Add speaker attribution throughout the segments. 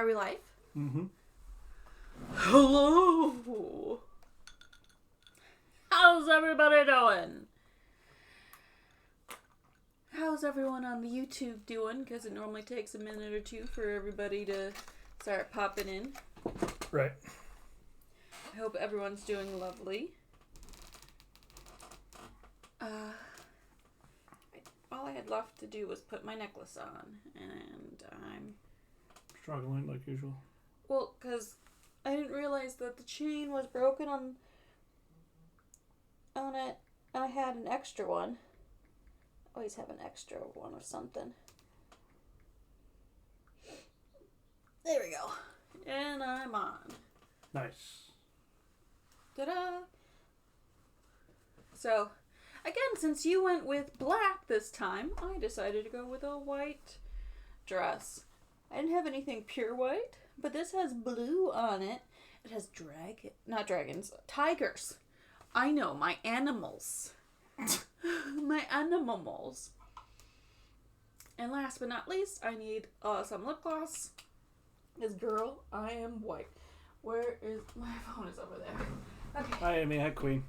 Speaker 1: we live?
Speaker 2: Mm-hmm.
Speaker 1: Hello! How's everybody doing? How's everyone on the YouTube doing? Because it normally takes a minute or two for everybody to start popping in.
Speaker 2: Right.
Speaker 1: I hope everyone's doing lovely. All I had left to do was put my necklace on, and I'm
Speaker 2: struggling like usual.
Speaker 1: Well, because I didn't realize that the chain was broken on it, and I had an extra one. I always have an extra one or something. There we go. And I'm on.
Speaker 2: Nice.
Speaker 1: Ta-da! So, again, since you went with black this time, I decided to go with a white dress. I didn't have anything pure white, but this has blue on it. It has tigers. I know, my animals. My animals. And last but not least, I need some lip gloss. Because, girl, I am white. Where is... My phone is over there. Okay.
Speaker 2: Hi, Amy. Hi, Queen.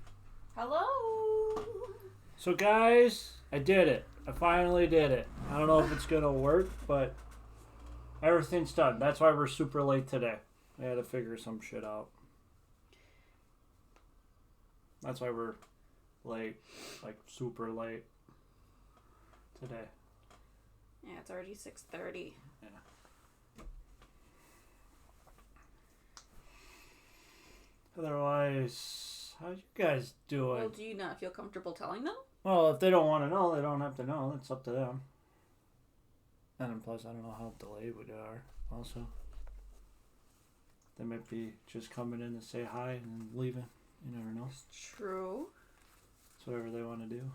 Speaker 1: Hello.
Speaker 2: So, guys, I did it. I finally did it. I don't know if it's going to work, but everything's done. That's why we're super late today. I had to figure some shit out. That's why we're late. Like, super late today.
Speaker 1: Yeah, it's already 6:30.
Speaker 2: Yeah. Otherwise, how you guys doing?
Speaker 1: Well, do you not feel comfortable telling them?
Speaker 2: Well, if they don't want to know, they don't have to know. It's up to them. And then plus, I don't know how delayed we are. Also, they might be just coming in to say hi and then leaving. You never know.
Speaker 1: It's true.
Speaker 2: It's whatever they want to do.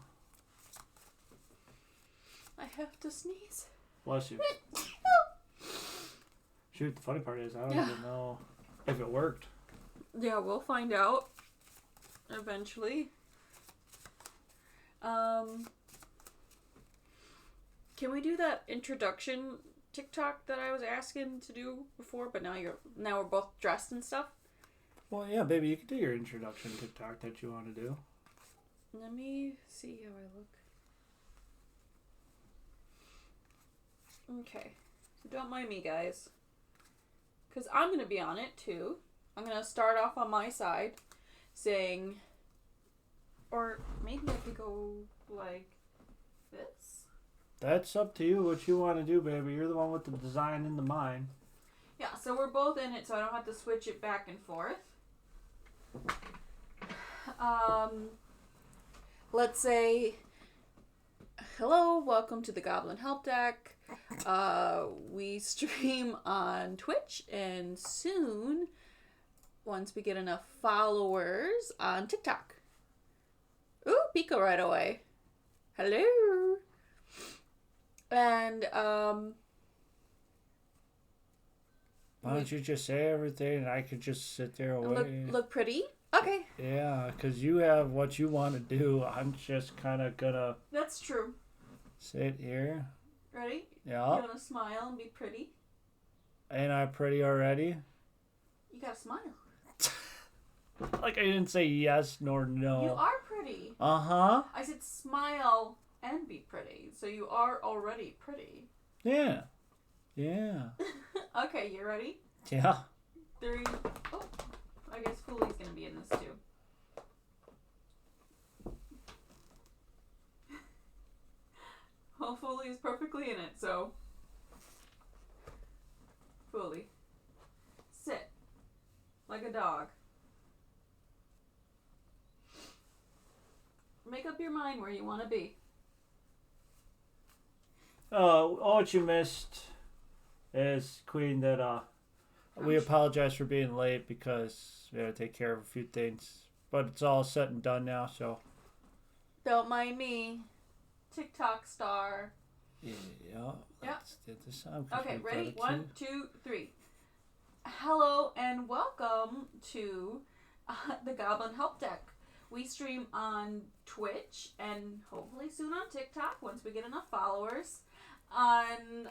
Speaker 1: I have to sneeze.
Speaker 2: Bless you. Shoot, the funny part is I don't even know if it worked.
Speaker 1: Yeah, we'll find out eventually. Can we do that introduction TikTok that I was asking to do before, but now we're both dressed and stuff?
Speaker 2: Well, yeah, baby, you can do your introduction TikTok that you want to do.
Speaker 1: Let me see how I look. Okay. So don't mind me, guys. Because I'm going to be on it, too. I'm going to start off on my side saying... Or maybe I could go like this.
Speaker 2: That's up to you, what you want to do, baby. You're the one with the design in the mind.
Speaker 1: Yeah, so we're both in it, so I don't have to switch it back and forth. Let's say, hello, welcome to the Goblin Help Deck. We stream on Twitch, and soon, once we get enough followers, on TikTok. Ooh, Pico right away. Hello. And,
Speaker 2: why don't you just say everything and I could just sit there away?
Speaker 1: Look pretty? Okay.
Speaker 2: Yeah, because you have what you want to do. I'm just kind of gonna...
Speaker 1: That's true.
Speaker 2: Sit here.
Speaker 1: Ready?
Speaker 2: Yeah.
Speaker 1: You want to smile and be pretty?
Speaker 2: Ain't I pretty already?
Speaker 1: You gotta smile.
Speaker 2: Like I didn't say yes nor no.
Speaker 1: You are pretty.
Speaker 2: Uh-huh.
Speaker 1: I said smile and be pretty. So you are already pretty.
Speaker 2: Yeah. Yeah.
Speaker 1: Okay, you ready?
Speaker 2: Yeah.
Speaker 1: 3. Oh, I guess Foolie's gonna be in this too. Well, Foolie is perfectly in it, so. Foolie. Sit. Like a dog. Make up your mind where you want to be.
Speaker 2: All what you missed is, Queen, that we apologize for being late because we had to take care of a few things. But it's all set and done now, so.
Speaker 1: Don't mind me. TikTok star.
Speaker 2: Yeah. Let's get this out.
Speaker 1: Okay, ready? 1, 2, 3. Hello and welcome to the Goblin Help Deck. We stream on Twitch and hopefully soon on TikTok once we get enough followers. On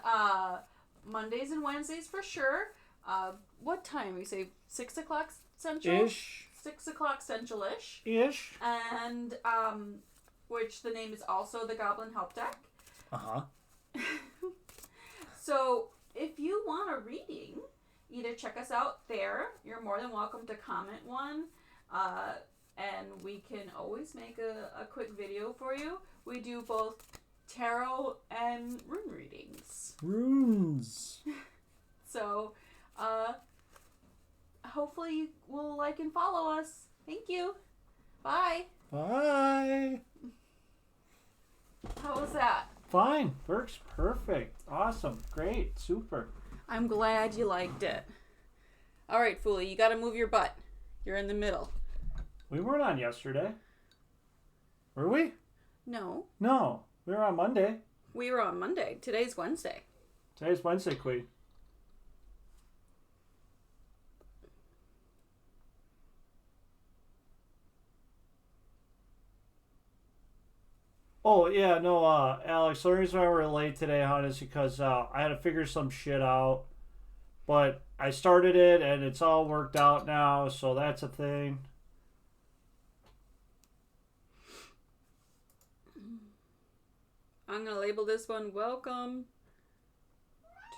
Speaker 1: Mondays and Wednesdays for sure. What time? We say 6 o'clock Central?
Speaker 2: Ish.
Speaker 1: 6 o'clock Central-ish.
Speaker 2: Ish.
Speaker 1: And, which the name is also the Goblin Help Deck.
Speaker 2: Uh-huh.
Speaker 1: So, if you want a reading, either check us out there. You're more than welcome to comment one. And we can always make a quick video for you. We do both tarot and rune readings.
Speaker 2: Runes.
Speaker 1: So, hopefully you will like and follow us. Thank you. Bye.
Speaker 2: Bye.
Speaker 1: How was that?
Speaker 2: Fine. Works perfect. Awesome. Great. Super.
Speaker 1: I'm glad you liked it. All right, Foolie, you got to move your butt. You're in the middle.
Speaker 2: We weren't on yesterday. Were we?
Speaker 1: No.
Speaker 2: No. We were on Monday.
Speaker 1: We were on Monday. Today's Wednesday.
Speaker 2: Today's Wednesday, Queen. Oh, yeah, no, Alex, the reason why we're late today, hon, is because I had to figure some shit out. But I started it, and it's all worked out now, so that's a thing.
Speaker 1: I'm going to label this one Welcome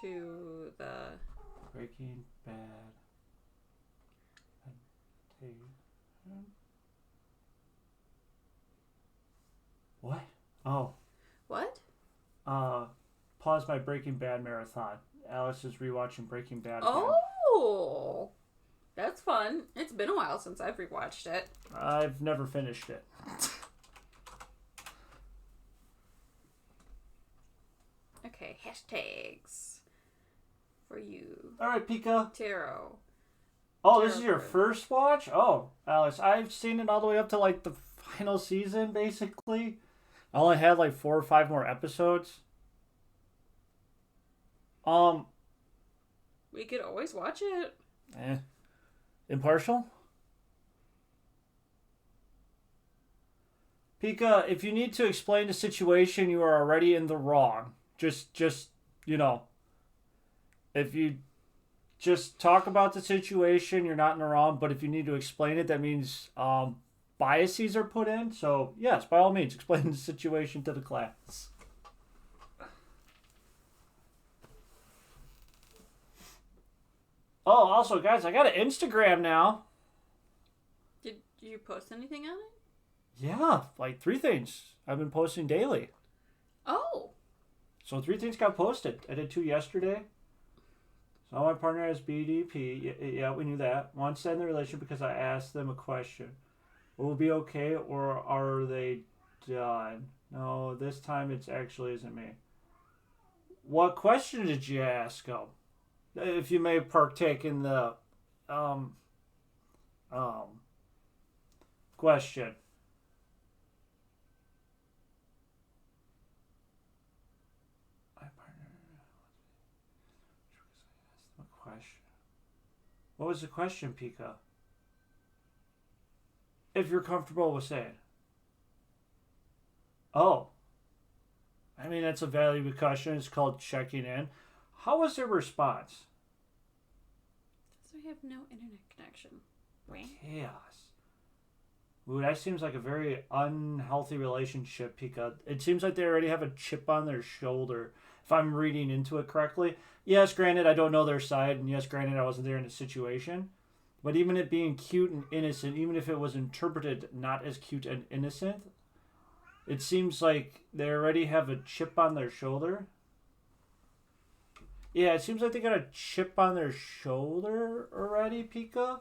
Speaker 1: to the
Speaker 2: Breaking Bad. What? Oh.
Speaker 1: What?
Speaker 2: Pause my Breaking Bad marathon. Alice is rewatching Breaking Bad again.
Speaker 1: Oh! That's fun. It's been a while since I've rewatched it.
Speaker 2: I've never finished it.
Speaker 1: Okay, hashtags for you.
Speaker 2: All right, Pika.
Speaker 1: Tarot.
Speaker 2: Oh, this is your
Speaker 1: Tarot.
Speaker 2: first watch? Oh, Alice, I've seen it all the way up to like the final season, basically. I only had like 4 or 5 more episodes.
Speaker 1: We could always watch it.
Speaker 2: Impartial? Pika, if you need to explain the situation, you are already in the wrong. Just, you know, if you just talk about the situation, you're not in the wrong. But if you need to explain it, that means biases are put in. So, yes, by all means, explain the situation to the class. Oh, also, guys, I got an Instagram now.
Speaker 1: Did you post anything on it?
Speaker 2: Yeah, like 3 things. I've been posting daily.
Speaker 1: Oh.
Speaker 2: So 3 things got posted. I did 2 yesterday. So my partner has BDP. Yeah, we knew that. Wants to end the relationship because I asked them a question. Will it be okay or are they done? No, this time it actually isn't me. What question did you ask them? If you may partake in the question. My partner. A question. What was the question, Pika? If you're comfortable with saying. Oh. I mean, that's a valuable question. It's called checking in. How was their response?
Speaker 1: So I have no internet connection.
Speaker 2: Chaos. Ooh, that seems like a very unhealthy relationship, Pika. It seems like they already have a chip on their shoulder, if I'm reading into it correctly. Yes, granted, I don't know their side, and yes, granted, I wasn't there in the situation. But even it being cute and innocent, even if it was interpreted not as cute and innocent, it seems like they already have a chip on their shoulder. Yeah, it seems like they got a chip on their shoulder already, Pika.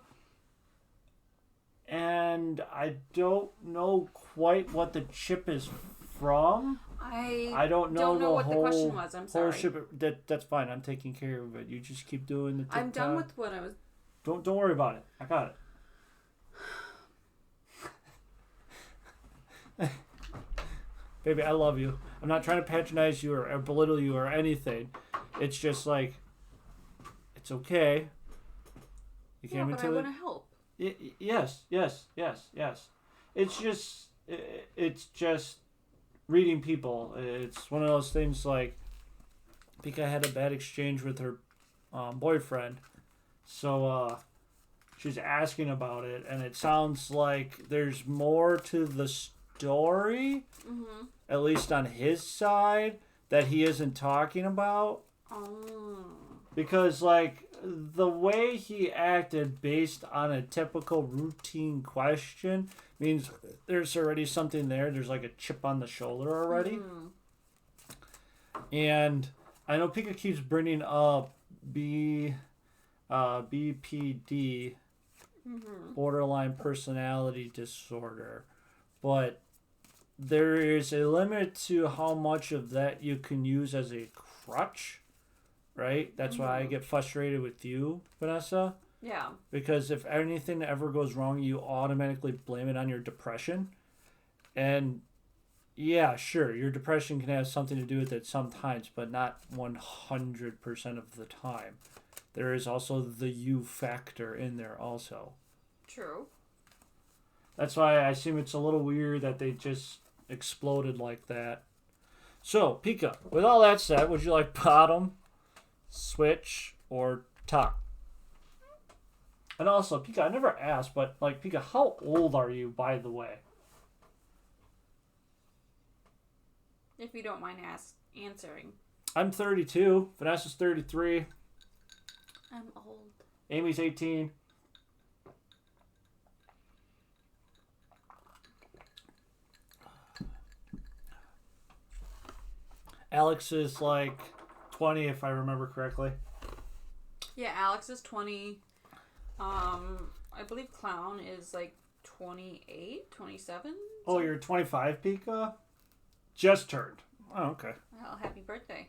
Speaker 2: And I don't know quite what the chip is from. I don't know
Speaker 1: what the question was. I'm sorry.
Speaker 2: That's fine. I'm taking care of it. You just keep doing the TikTok.
Speaker 1: I'm done with what I was...
Speaker 2: Don't worry about it. I got it. Baby, I love you. I'm not trying to patronize you or belittle you or anything. It's just like, it's okay. You came
Speaker 1: but
Speaker 2: into
Speaker 1: I want to help.
Speaker 2: Yes. It's just reading people. It's one of those things like, Pika had a bad exchange with her boyfriend, So she's asking about it, and it sounds like there's more to the story, at least on his side, that he isn't talking about.
Speaker 1: Oh.
Speaker 2: Because, like, the way he acted based on a typical routine question means there's already something there. There's like a chip on the shoulder already. And I know Pika keeps bringing up BPD, borderline personality disorder. But there is a limit to how much of that you can use as a crutch. Right? That's why I get frustrated with you, Vanessa.
Speaker 1: Yeah.
Speaker 2: Because if anything ever goes wrong, you automatically blame it on your depression. And yeah, sure, your depression can have something to do with it sometimes, but not 100% of the time. There is also the you factor in there also.
Speaker 1: True.
Speaker 2: That's why I assume it's a little weird that they just exploded like that. So, Pika, with all that said, would you like bottom, switch, or top? And also, Pika, I never asked, but like, Pika, how old are you, by the way?
Speaker 1: If you don't mind answering.
Speaker 2: I'm 32. Vanessa's 33.
Speaker 1: I'm old.
Speaker 2: Amy's 18. Alex is like 20, if I remember correctly.
Speaker 1: Yeah, Alex is 20. I believe Clown is like 28, 27.
Speaker 2: Oh, you're 25, Pika? Just turned. Oh, okay.
Speaker 1: Well, happy birthday.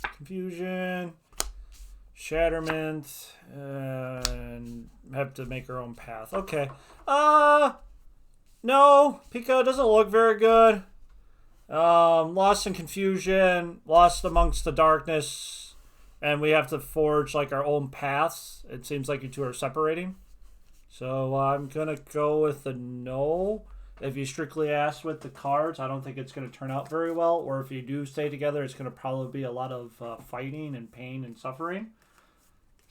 Speaker 2: Confusion, Shatterment, and have to make her own path. Okay. No, Pika doesn't look very good. Lost in confusion, lost amongst the darkness, and we have to forge like our own paths. It seems like you two are separating. So I'm gonna go with the no. If you strictly ask with the cards, I don't think it's going to turn out very well. Or if you do stay together, it's going to probably be a lot of fighting and pain and suffering.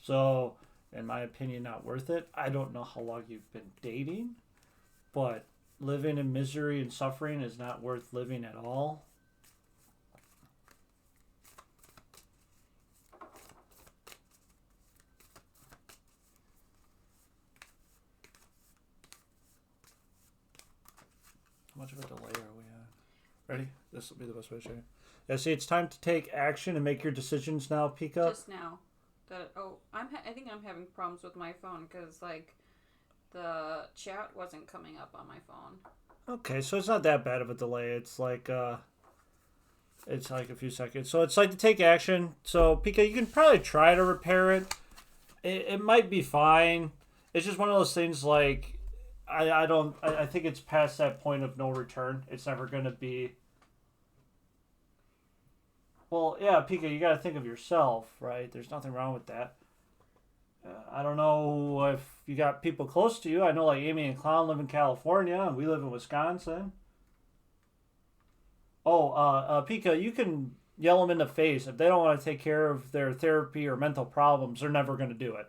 Speaker 2: So, in my opinion, not worth it. I don't know how long you've been dating, but living in misery and suffering is not worth living at all. How much of a delay are we at? Ready? This will be the best way to show you. Yeah, see, it's time to take action and make your decisions now, Pika.
Speaker 1: Just now. I think I'm having problems with my phone because, like, the chat wasn't coming up on my phone.
Speaker 2: Okay, so it's not that bad of a delay. It's like a few seconds. So it's like to take action. So, Pika, you can probably try to repair it. It might be fine. It's just one of those things like... I think it's past that point of no return. It's never going to be... Well, yeah, Pika, you got to think of yourself, right? There's nothing wrong with that. I don't know if you got people close to you. I know like Amy and Clown live in California, and we live in Wisconsin. Oh, Pika, you can yell them in the face. If they don't want to take care of their therapy or mental problems, they're never going to do it.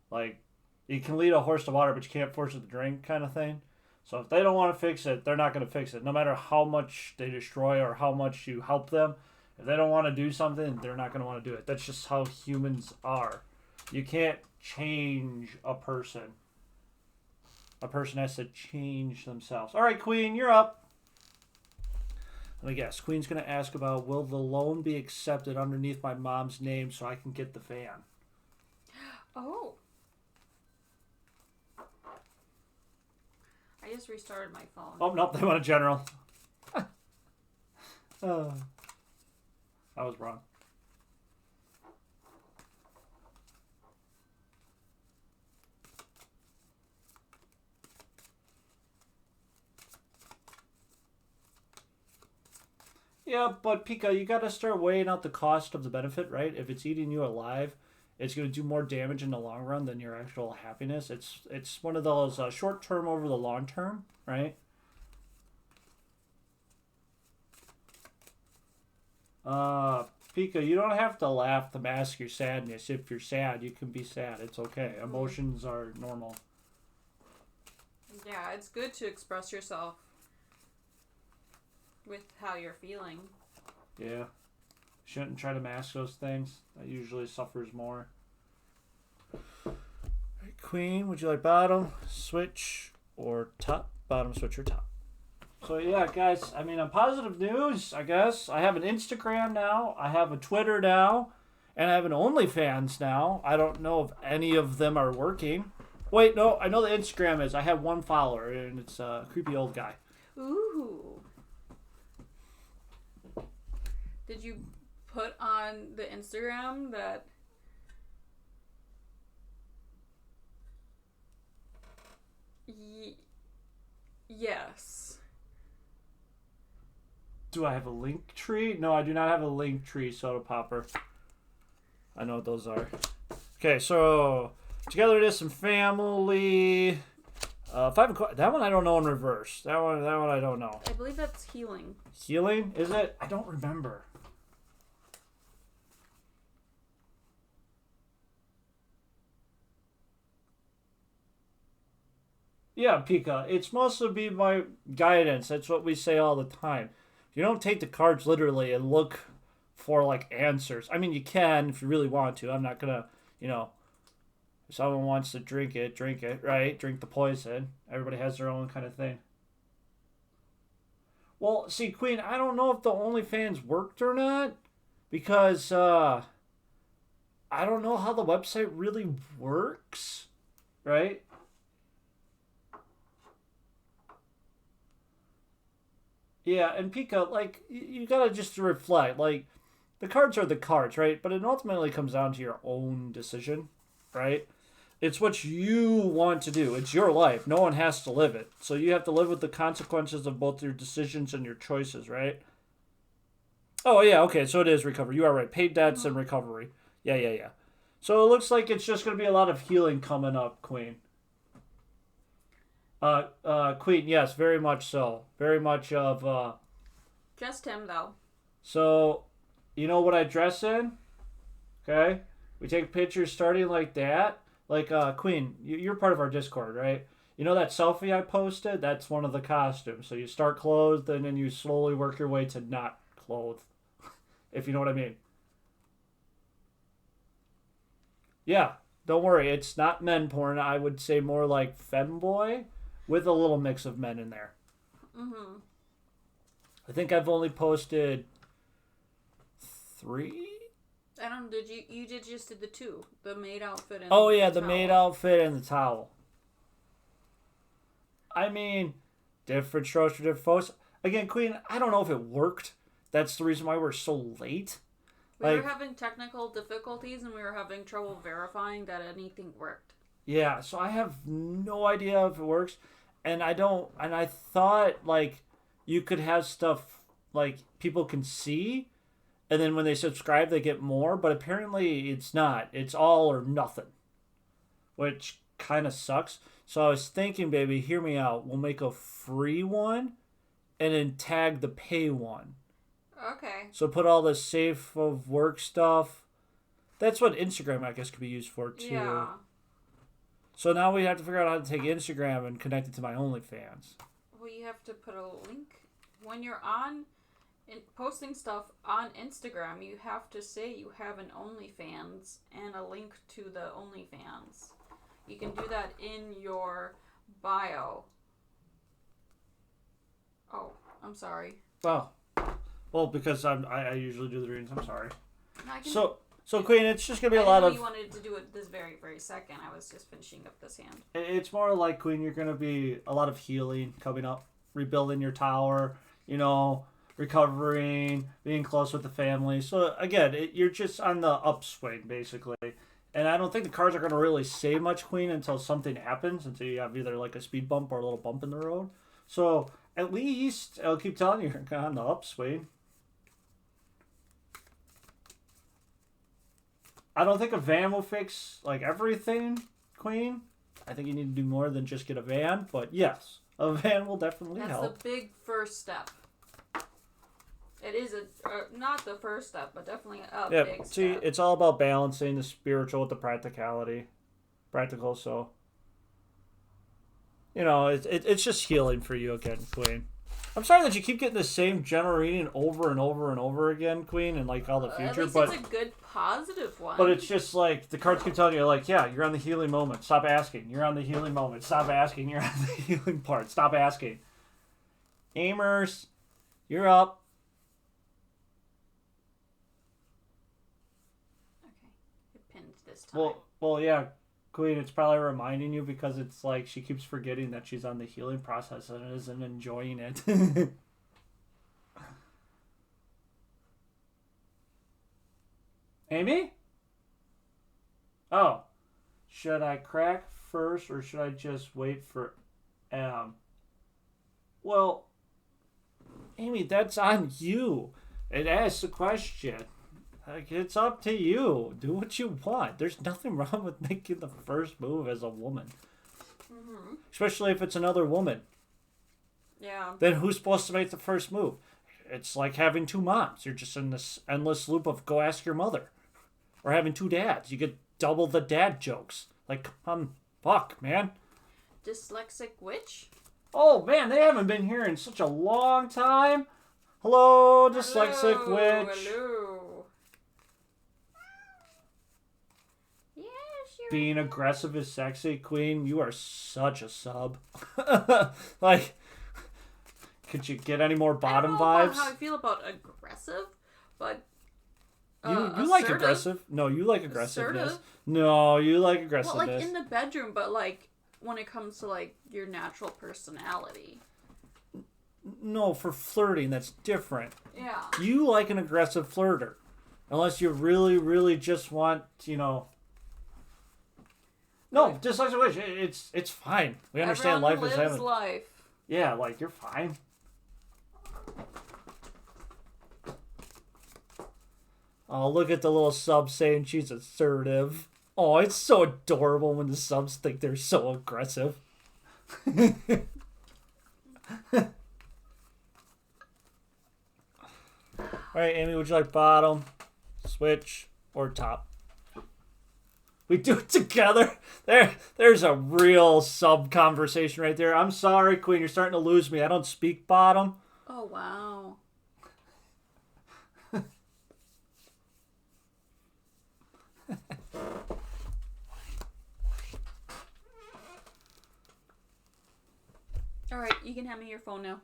Speaker 2: Like... You can lead a horse to water, but you can't force it to drink kind of thing. So if they don't want to fix it, they're not going to fix it. No matter how much they destroy or how much you help them, if they don't want to do something, they're not going to want to do it. That's just how humans are. You can't change a person. A person has to change themselves. All right, Queen, you're up. Let me guess. Queen's going to ask about, will the loan be accepted underneath my mom's name so I can get the van?
Speaker 1: Oh. I just restarted my phone.
Speaker 2: Oh, nope, they want a general. I was wrong. Yeah, but Pika, you gotta start weighing out the cost of the benefit, right? If it's eating you alive, it's going to do more damage in the long run than your actual happiness. It's one of those short term over the long term, right? Pika, Pika, you don't have to laugh to mask your sadness. If you're sad, you can be sad. It's okay. Emotions are normal.
Speaker 1: Yeah, it's good to express yourself with how you're feeling.
Speaker 2: Yeah. Shouldn't try to mask those things. That usually suffers more. Right, Queen, would you like bottom, switch, or top? Bottom, switch, or top? So yeah, guys, I mean, on positive news, I guess, I have an Instagram now, I have a Twitter now, and I have an OnlyFans now. I don't know if any of them are working. Wait, no, I know the Instagram is. I have one follower, and it's a creepy old guy.
Speaker 1: Ooh. Did you put on the Instagram that... Yes.
Speaker 2: Do I have a link tree? No, I do not have a link tree, Soda Popper. I know what those are. Okay, so togetherness and family. That one I don't know in reverse. That one I don't know.
Speaker 1: I believe that's healing.
Speaker 2: Healing? Is it? I don't remember. Yeah, Pika. It's supposed to be my guidance. That's what we say all the time. You don't take the cards literally and look for like answers. I mean, you can if you really want to. I'm not gonna, if someone wants to drink it, right? Drink the poison. Everybody has their own kind of thing. Well, see, Queen, I don't know if the OnlyFans worked or not because I don't know how the website really works, right? Yeah, and Pika, like, you gotta just reflect. Like, the cards are the cards, right? But it ultimately comes down to your own decision, right? It's what you want to do. It's your life. No one has to live it. So you have to live with the consequences of both your decisions and your choices, right? Oh, yeah, okay, so it is recovery. You are right. Paid debts and recovery. Yeah. So it looks like it's just going to be a lot of healing coming up, Queen. Queen, yes, very much so. Very much of,
Speaker 1: Just him, though.
Speaker 2: So, you know what I dress in? Okay? We take pictures starting like that. Like, Queen, you're part of our Discord, right? You know that selfie I posted? That's one of the costumes. So you start clothed and then you slowly work your way to not clothed. If you know what I mean. Yeah, don't worry. It's not men porn. I would say more like femboy with a little mix of men in there.
Speaker 1: Mm-hmm.
Speaker 2: I think I've only posted 3?
Speaker 1: I don't. Did you just did the 2, the maid outfit and
Speaker 2: the maid outfit and the towel. I mean, different strokes for different folks. Again, Queen, I don't know if it worked. That's the reason why we're so late.
Speaker 1: We were having technical difficulties and we were having trouble verifying that anything worked.
Speaker 2: Yeah, so I have no idea if it works, and I thought like you could have stuff like people can see. And then when they subscribe, they get more. But apparently it's not. It's all or nothing. Which kind of sucks. So I was thinking, baby, hear me out. We'll make a free one and then tag the pay one.
Speaker 1: Okay.
Speaker 2: So put all the safe of work stuff. That's what Instagram, I guess, could be used for, too.
Speaker 1: Yeah.
Speaker 2: So now we have to figure out how to take Instagram and connect it to my OnlyFans.
Speaker 1: Well, you have to put a link. When you're posting stuff on Instagram, you have to say you have an OnlyFans and a link to the OnlyFans. You can do that in your bio. Oh, I'm sorry.
Speaker 2: Oh. Well, because I usually do the readings. I'm sorry.
Speaker 1: No,
Speaker 2: So Queen, it's just going to be a lot of...
Speaker 1: you wanted to do it this very, very second. I was just finishing up this hand.
Speaker 2: It's more like, Queen, you're going to be a lot of healing coming up. Rebuilding your tower, recovering, being close with the family. So, again, you're just on the upswing, basically. And I don't think the cards are going to really say much, Queen, until something happens, until you have either like a speed bump or a little bump in the road. So, at least, I'll keep telling you, you're on the upswing. I don't think a van will fix, like, everything, Queen. I think you need to do more than just get a van. But, yes, a van will definitely help.
Speaker 1: That's the big first step. It is not the first step, but definitely a
Speaker 2: Yeah,
Speaker 1: big
Speaker 2: see,
Speaker 1: step.
Speaker 2: it's all about balancing the spiritual with the practical. So, it's just healing for you again, Queen. I'm sorry that you keep getting the same general reading over and over and over again, Queen, and like all the future.
Speaker 1: At least it's a good positive one.
Speaker 2: But it's just like the cards keep telling you, like, yeah, you're on the healing moment. Stop asking. You're on the healing moment. Stop asking. You're on the healing part. Stop asking. Amers, you're up.
Speaker 1: Okay, it pinned this time.
Speaker 2: Well, yeah, Queen. It's probably reminding you because it's like she keeps forgetting that she's on the healing process and isn't enjoying it. Amy? Oh. Should I crack first or should I just wait for Well, Amy, that's on you. It asks the question. Like, it's up to you. Do what you want. There's nothing wrong with making the first move as a woman.
Speaker 1: Mm-hmm.
Speaker 2: Especially if it's another woman.
Speaker 1: Yeah.
Speaker 2: Then who's supposed to make the first move? It's like having two moms. You're just in this endless loop of go ask your mother. Or having two dads. You get double the dad jokes. Like, fuck, man.
Speaker 1: Dyslexic witch?
Speaker 2: Oh, man, they haven't been here in such a long time. Hello, dyslexic witch.
Speaker 1: Hello. Yes, you're...
Speaker 2: Being aggressive is sexy, Queen. You are such a sub. Like, could you get any more bottom
Speaker 1: I don't know
Speaker 2: vibes?
Speaker 1: how I feel about aggressive, but...
Speaker 2: You like aggressive. No, you like aggressiveness.
Speaker 1: Assertive.
Speaker 2: No, you like
Speaker 1: Well,
Speaker 2: aggressiveness.
Speaker 1: like in the bedroom, but like when it comes to like your natural personality.
Speaker 2: No, for flirting, that's different.
Speaker 1: Yeah.
Speaker 2: You like an aggressive flirter. Unless you really, really just want, No, just like a wish. It's fine. We understand
Speaker 1: Everyone
Speaker 2: life is
Speaker 1: lives
Speaker 2: having...
Speaker 1: life.
Speaker 2: Yeah, like, you're fine. Oh, look at the little sub saying she's assertive. Oh, it's so adorable when the subs think they're so aggressive. Alright, Amy, would you like bottom, switch, or top? We do it together. There's a real sub conversation right there. I'm sorry, Queen, you're starting to lose me. I don't speak bottom.
Speaker 1: Oh, wow. Alright, you can hand me your phone now.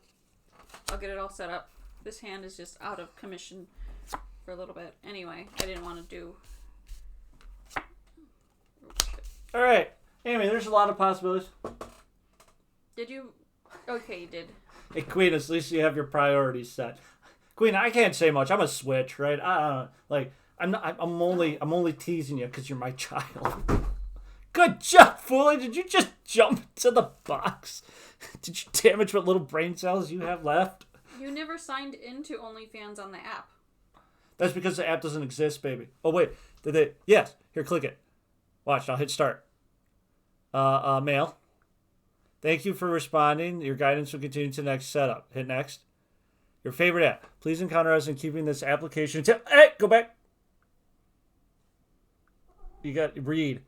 Speaker 1: I'll get it all set up. This hand is just out of commission for a little bit. Anyway, I didn't want to do...
Speaker 2: Alright, Amy, there's a lot of possibilities.
Speaker 1: Did you... Okay, you did.
Speaker 2: Hey, Queen, at least you have your priorities set. Queen, I can't say much. I'm a switch, right? I'm only teasing you because you're my child. Good job, Foolie. Did you just jump to the box? Did you damage what little brain cells you have left?
Speaker 1: You never signed into OnlyFans on the app.
Speaker 2: That's because the app doesn't exist, baby. Oh, wait. Did they? Yes. Here, click it. Watch. I'll hit start. Mail. Thank you for responding. Your guidance will continue to the next setup. Hit next. Your favorite app. Please encounter us in keeping this application... Hey, go back. You got... Read.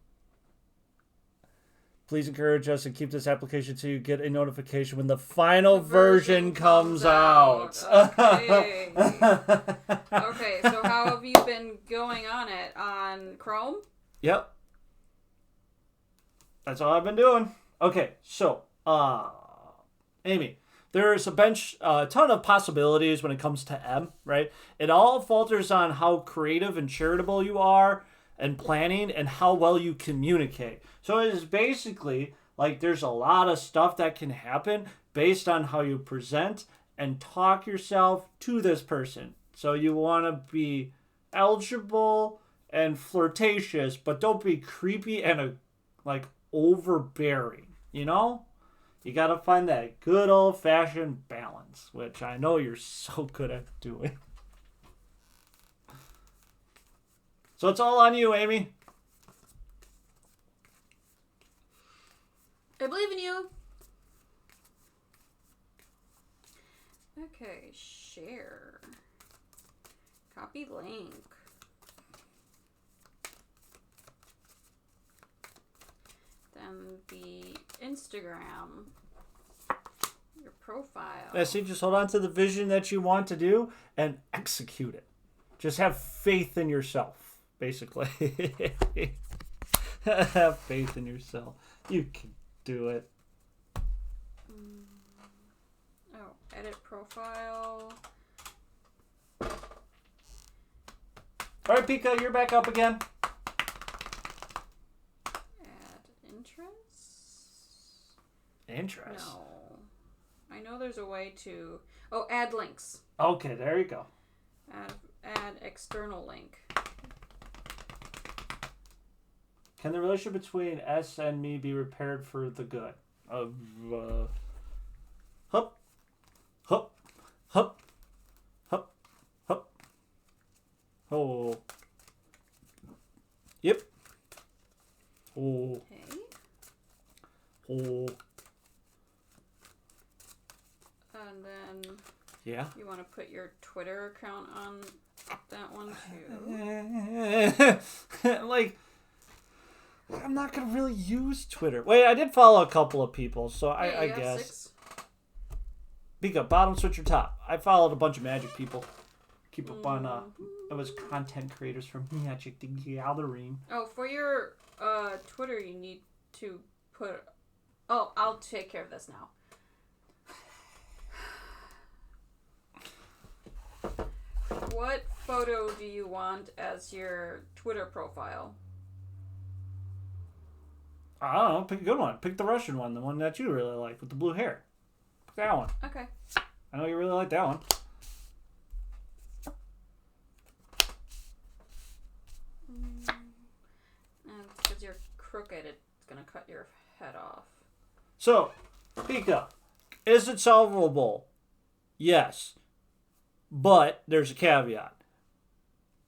Speaker 2: Please encourage us and keep this application so you get a notification when the final version comes out.
Speaker 1: Okay. Okay, so how have you been going on it? On Chrome?
Speaker 2: Yep. That's all I've been doing. Okay, so, Amy, there's a ton of possibilities when it comes to M, right? It all falters on how creative and charitable you are and planning and how well you communicate. So it is basically like there's a lot of stuff that can happen based on how you present and talk yourself to this person. So you want to be eligible and flirtatious, but don't be creepy and overbearing, You got to find that good old-fashioned balance, which I know you're so good at doing. So it's all on you, Amy.
Speaker 1: I believe in you. Okay, share. Copy link. Then the Instagram. Your profile.
Speaker 2: Yeah, see, just hold on to the vision that you want to do and execute it. Just have faith in yourself, basically. Have faith in yourself. You can do it.
Speaker 1: Oh, edit profile.
Speaker 2: All right, Pika, you're back up again.
Speaker 1: Add interests?
Speaker 2: Interest.
Speaker 1: No. I know there's a way to... Oh, add links.
Speaker 2: Okay, there you go.
Speaker 1: Add external link.
Speaker 2: Can the relationship between S and me be repaired for the good of hup, hup, hup, hup, hup. Oh. Yep. Oh.
Speaker 1: Okay.
Speaker 2: Oh.
Speaker 1: And then
Speaker 2: Yeah.
Speaker 1: you want to put your Twitter account on that one too.
Speaker 2: Like, I'm not gonna really use Twitter. Wait, I did follow a couple of people, so
Speaker 1: Yeah,
Speaker 2: I
Speaker 1: you have
Speaker 2: guess.
Speaker 1: 6.
Speaker 2: Pika, bottom switch or top. I followed a bunch of Magic people. Keep up on it was content creators from Magic the Gathering.
Speaker 1: Oh, for your Twitter, you need to put... Oh, I'll take care of this now. What photo do you want as your Twitter profile?
Speaker 2: I don't know. Pick a good one. Pick the Russian one, the one that you really like with the blue hair. Pick that one.
Speaker 1: Okay.
Speaker 2: I know you really like that one.
Speaker 1: And because you're crooked, it's gonna cut your head off.
Speaker 2: So, Pika, is it solvable? Yes. But there's a caveat.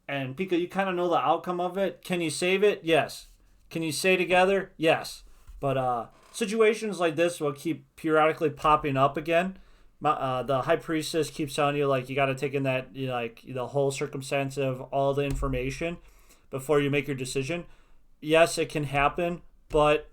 Speaker 2: And Pika, you kind of know the outcome of it. Can you save it? Yes. Can you stay together? Yes. But situations like this will keep periodically popping up again. The High Priestess keeps telling you, like, you got to take in that, you know, like, the whole circumstance of all the information before you make your decision. Yes, it can happen, but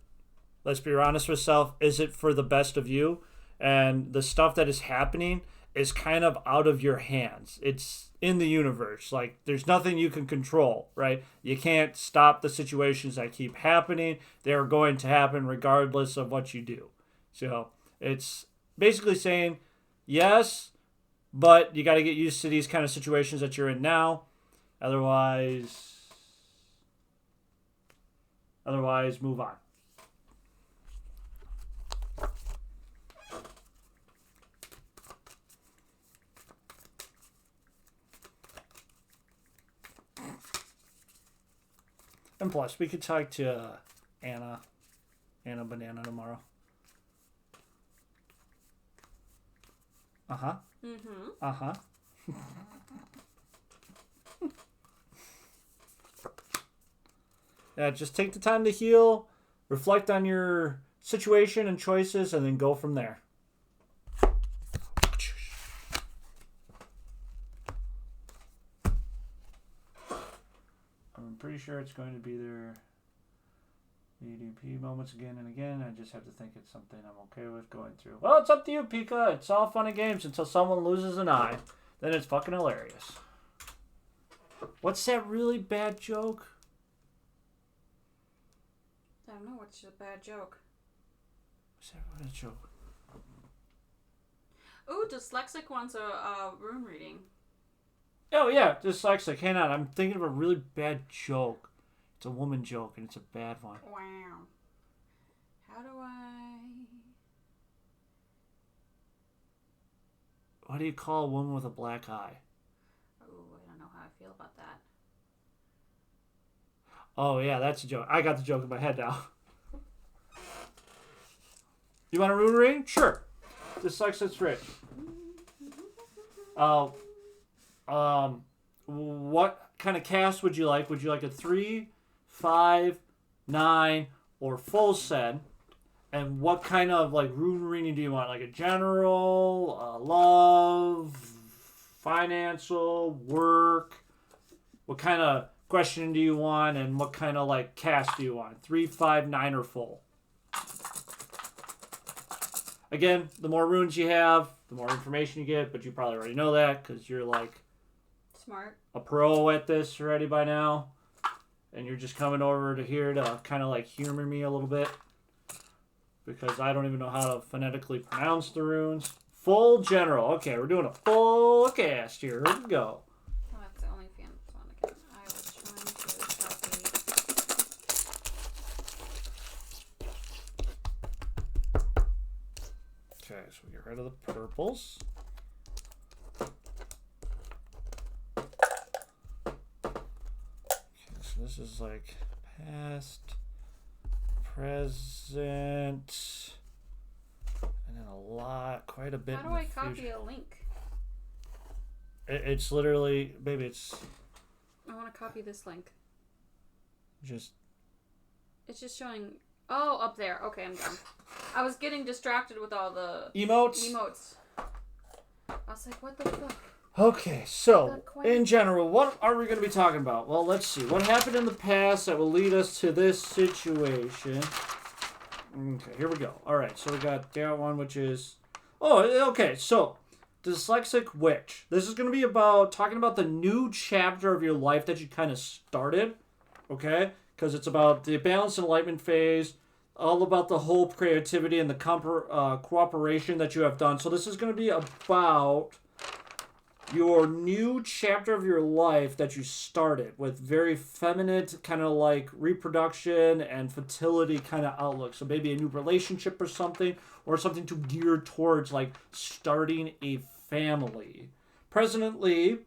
Speaker 2: let's be honest with self. Is it for the best of you? And the stuff that is happening is kind of out of your hands. It's in the universe. Like, there's nothing you can control, right? You can't stop the situations that keep happening. They're going to happen regardless of what you do. So it's basically saying, yes, but you got to get used to these kind of situations that you're in now. Otherwise, move on. And plus, we could talk to Anna Banana tomorrow. Uh-huh.
Speaker 1: Mm-hmm.
Speaker 2: Uh-huh. Yeah, just take the time to heal, reflect on your situation and choices, and then go from there. I'm pretty sure it's going to be their EDP moments again and again. I just have to think it's something I'm okay with going through. Well, it's up to you, Pika. It's all fun and games until someone loses an eye. Then it's fucking hilarious. What's that really bad joke?
Speaker 1: I don't know. What's a bad joke?
Speaker 2: What's that bad joke?
Speaker 1: Ooh, Dyslexic wants a rune reading.
Speaker 2: Oh, yeah, dyslexic. Hang on. I'm thinking of a really bad joke. It's a woman joke, and it's a bad one.
Speaker 1: Wow. How do I...
Speaker 2: What do you call a woman with a black eye?
Speaker 1: Oh, I don't know how I feel about that.
Speaker 2: Oh, yeah, that's a joke. I got the joke in my head now. You want a rune reading? Sure. Dyslexic's rich. What kind of cast would you like? Would you like a 3, 5, 9, or full set? And what kind of like rune reading do you want? Like a general, love, financial, work, What kind of question do you want, and what kind of like cast do you want? 3, 5, 9, or full? Again, the more runes you have, the more information you get, but you probably already know that because you're like
Speaker 1: smart,
Speaker 2: a pro at this already by now. And you're just coming over to here to kind of like humor me a little bit because I don't even know how to phonetically pronounce the runes. Full general. Okay, we're doing a full cast here. Here we go.
Speaker 1: Oh, that's the only fan that's on again. I was trying to copy.
Speaker 2: Okay, so we get rid of the purples. Okay, so this is like past, present, and then quite a bit.
Speaker 1: How do I copy a link?
Speaker 2: It's literally, baby, it's
Speaker 1: I want to copy this link.
Speaker 2: just.
Speaker 1: It's just showing. Oh, up there. Okay, I'm done. I was getting distracted with all the
Speaker 2: Emotes?
Speaker 1: I was like, what the fuck?
Speaker 2: Okay, so, in general, what are we going to be talking about? Well, let's see. What happened in the past that will lead us to this situation? Okay, here we go. Alright, so we got that one, which is... Oh, okay, so, Dyslexic Witch. This is going to be talking about the new chapter of your life that you kind of started, okay? Because it's about the balance and enlightenment phase, all about the whole creativity and the cooperation that you have done. So this is going to be about your new chapter of your life that you started with very feminine kind of like reproduction and fertility kind of outlook. So maybe a new relationship or something to gear towards like starting a family. Presently,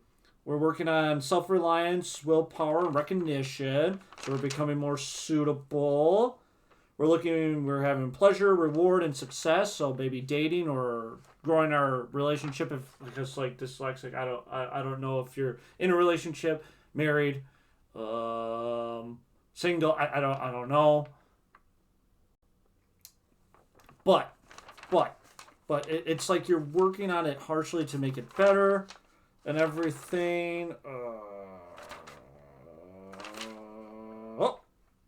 Speaker 2: we're working on self-reliance, willpower, and recognition. So we're becoming more suitable. We're having pleasure, reward, and success. So maybe dating or growing our relationship. Because like dyslexic, I don't know if you're in a relationship, married, single. I don't know. But it's like you're working on it harshly to make it better. And everything.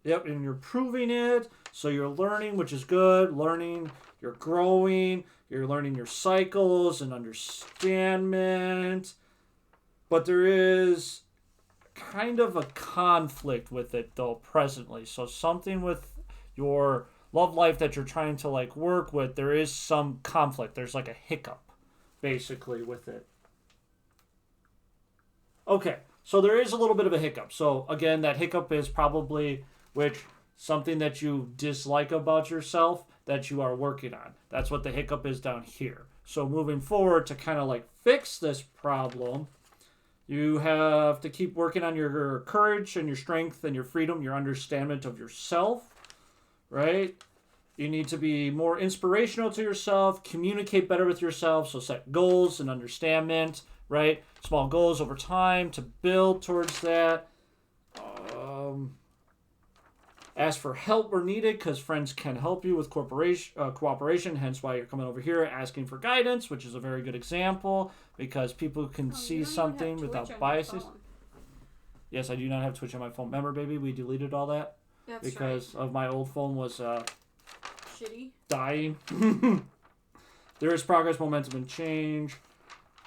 Speaker 2: Yep, and you're proving it. So you're learning, which is good. You're growing. You're learning your cycles and understandment. But there is kind of a conflict with it, though, presently. So something with your love life that you're trying to, like, work with, there is some conflict. There's, like, a hiccup, basically, with it. Okay, so there is a little bit of a hiccup. So again, that hiccup is probably something that you dislike about yourself that you are working on. That's what the hiccup is down here. So moving forward to kind of like fix this problem, you have to keep working on your courage and your strength and your freedom, your understanding of yourself, right? You need to be more inspirational to yourself, communicate better with yourself, so set goals and understanding, right? Small goals over time to build towards that. Ask for help where needed because friends can help you with cooperation, hence why you're coming over here asking for guidance, which is a very good example because people can see something without biases. Yes, I do not have Twitch on my phone. Remember, baby, we deleted all that because of my old phone was
Speaker 1: shitty,
Speaker 2: dying. There is progress, momentum, and change.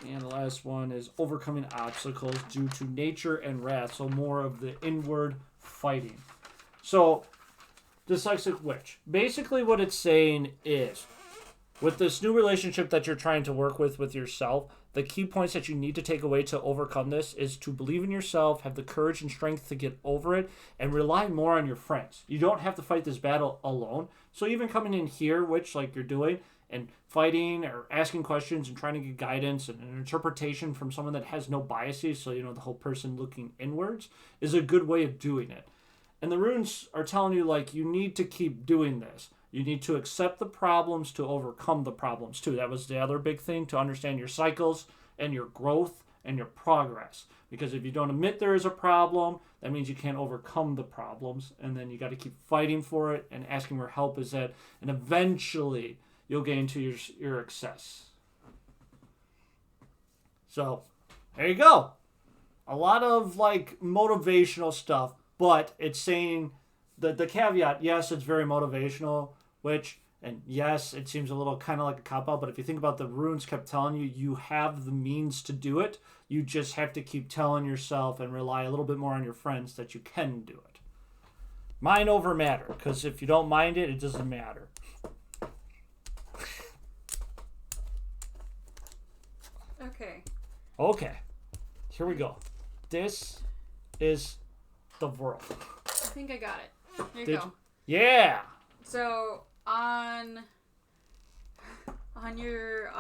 Speaker 2: And the last one is overcoming obstacles due to nature and wrath. So more of the inward fighting. So, Dyslexic Witch. Basically what it's saying is, with this new relationship that you're trying to work with yourself, the key points that you need to take away to overcome this is to believe in yourself, have the courage and strength to get over it, and rely more on your friends. You don't have to fight this battle alone. So even coming in here, which like you're doing, and fighting or asking questions and trying to get guidance and an interpretation from someone that has no biases, so the whole person looking inwards, is a good way of doing it. And the runes are telling you, like, you need to keep doing this. You need to accept the problems to overcome the problems, too. That was the other big thing, to understand your cycles and your growth and your progress. Because if you don't admit there is a problem, that means you can't overcome the problems. And then you got to keep fighting for it and asking where help is at. And eventually, you'll gain to your success. So, there you go. A lot of like motivational stuff, but it's saying the caveat, yes, it's very motivational, which, and yes, it seems a little kind of like a cop out, but if you think about the runes kept telling you, you have the means to do it. You just have to keep telling yourself and rely a little bit more on your friends that you can do it. Mind over matter, because if you don't mind it, it doesn't matter. Okay. Here we go. This is the world.
Speaker 1: I think I got it. Here you go.
Speaker 2: Yeah.
Speaker 1: So on your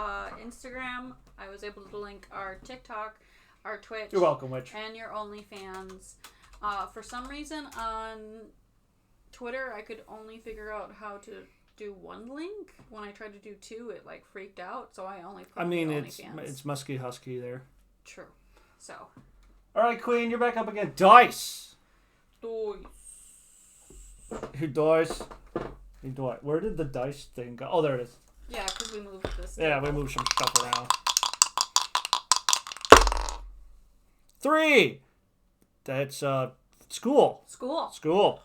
Speaker 1: Instagram, I was able to link our TikTok, our Twitch.
Speaker 2: You're welcome, Witch.
Speaker 1: And your OnlyFans. For some reason on Twitter, I could only figure out how to do one link. When I tried to do two, it like freaked out. So I only put OnlyFans.
Speaker 2: It's musky husky there.
Speaker 1: True. So.
Speaker 2: All right, Queen, you're back up again. Dice.
Speaker 1: Who
Speaker 2: dice? Where did the dice thing go? Oh, there it is.
Speaker 1: Yeah, because we moved this.
Speaker 2: Yeah, we moved some stuff around. 3. That's school. School.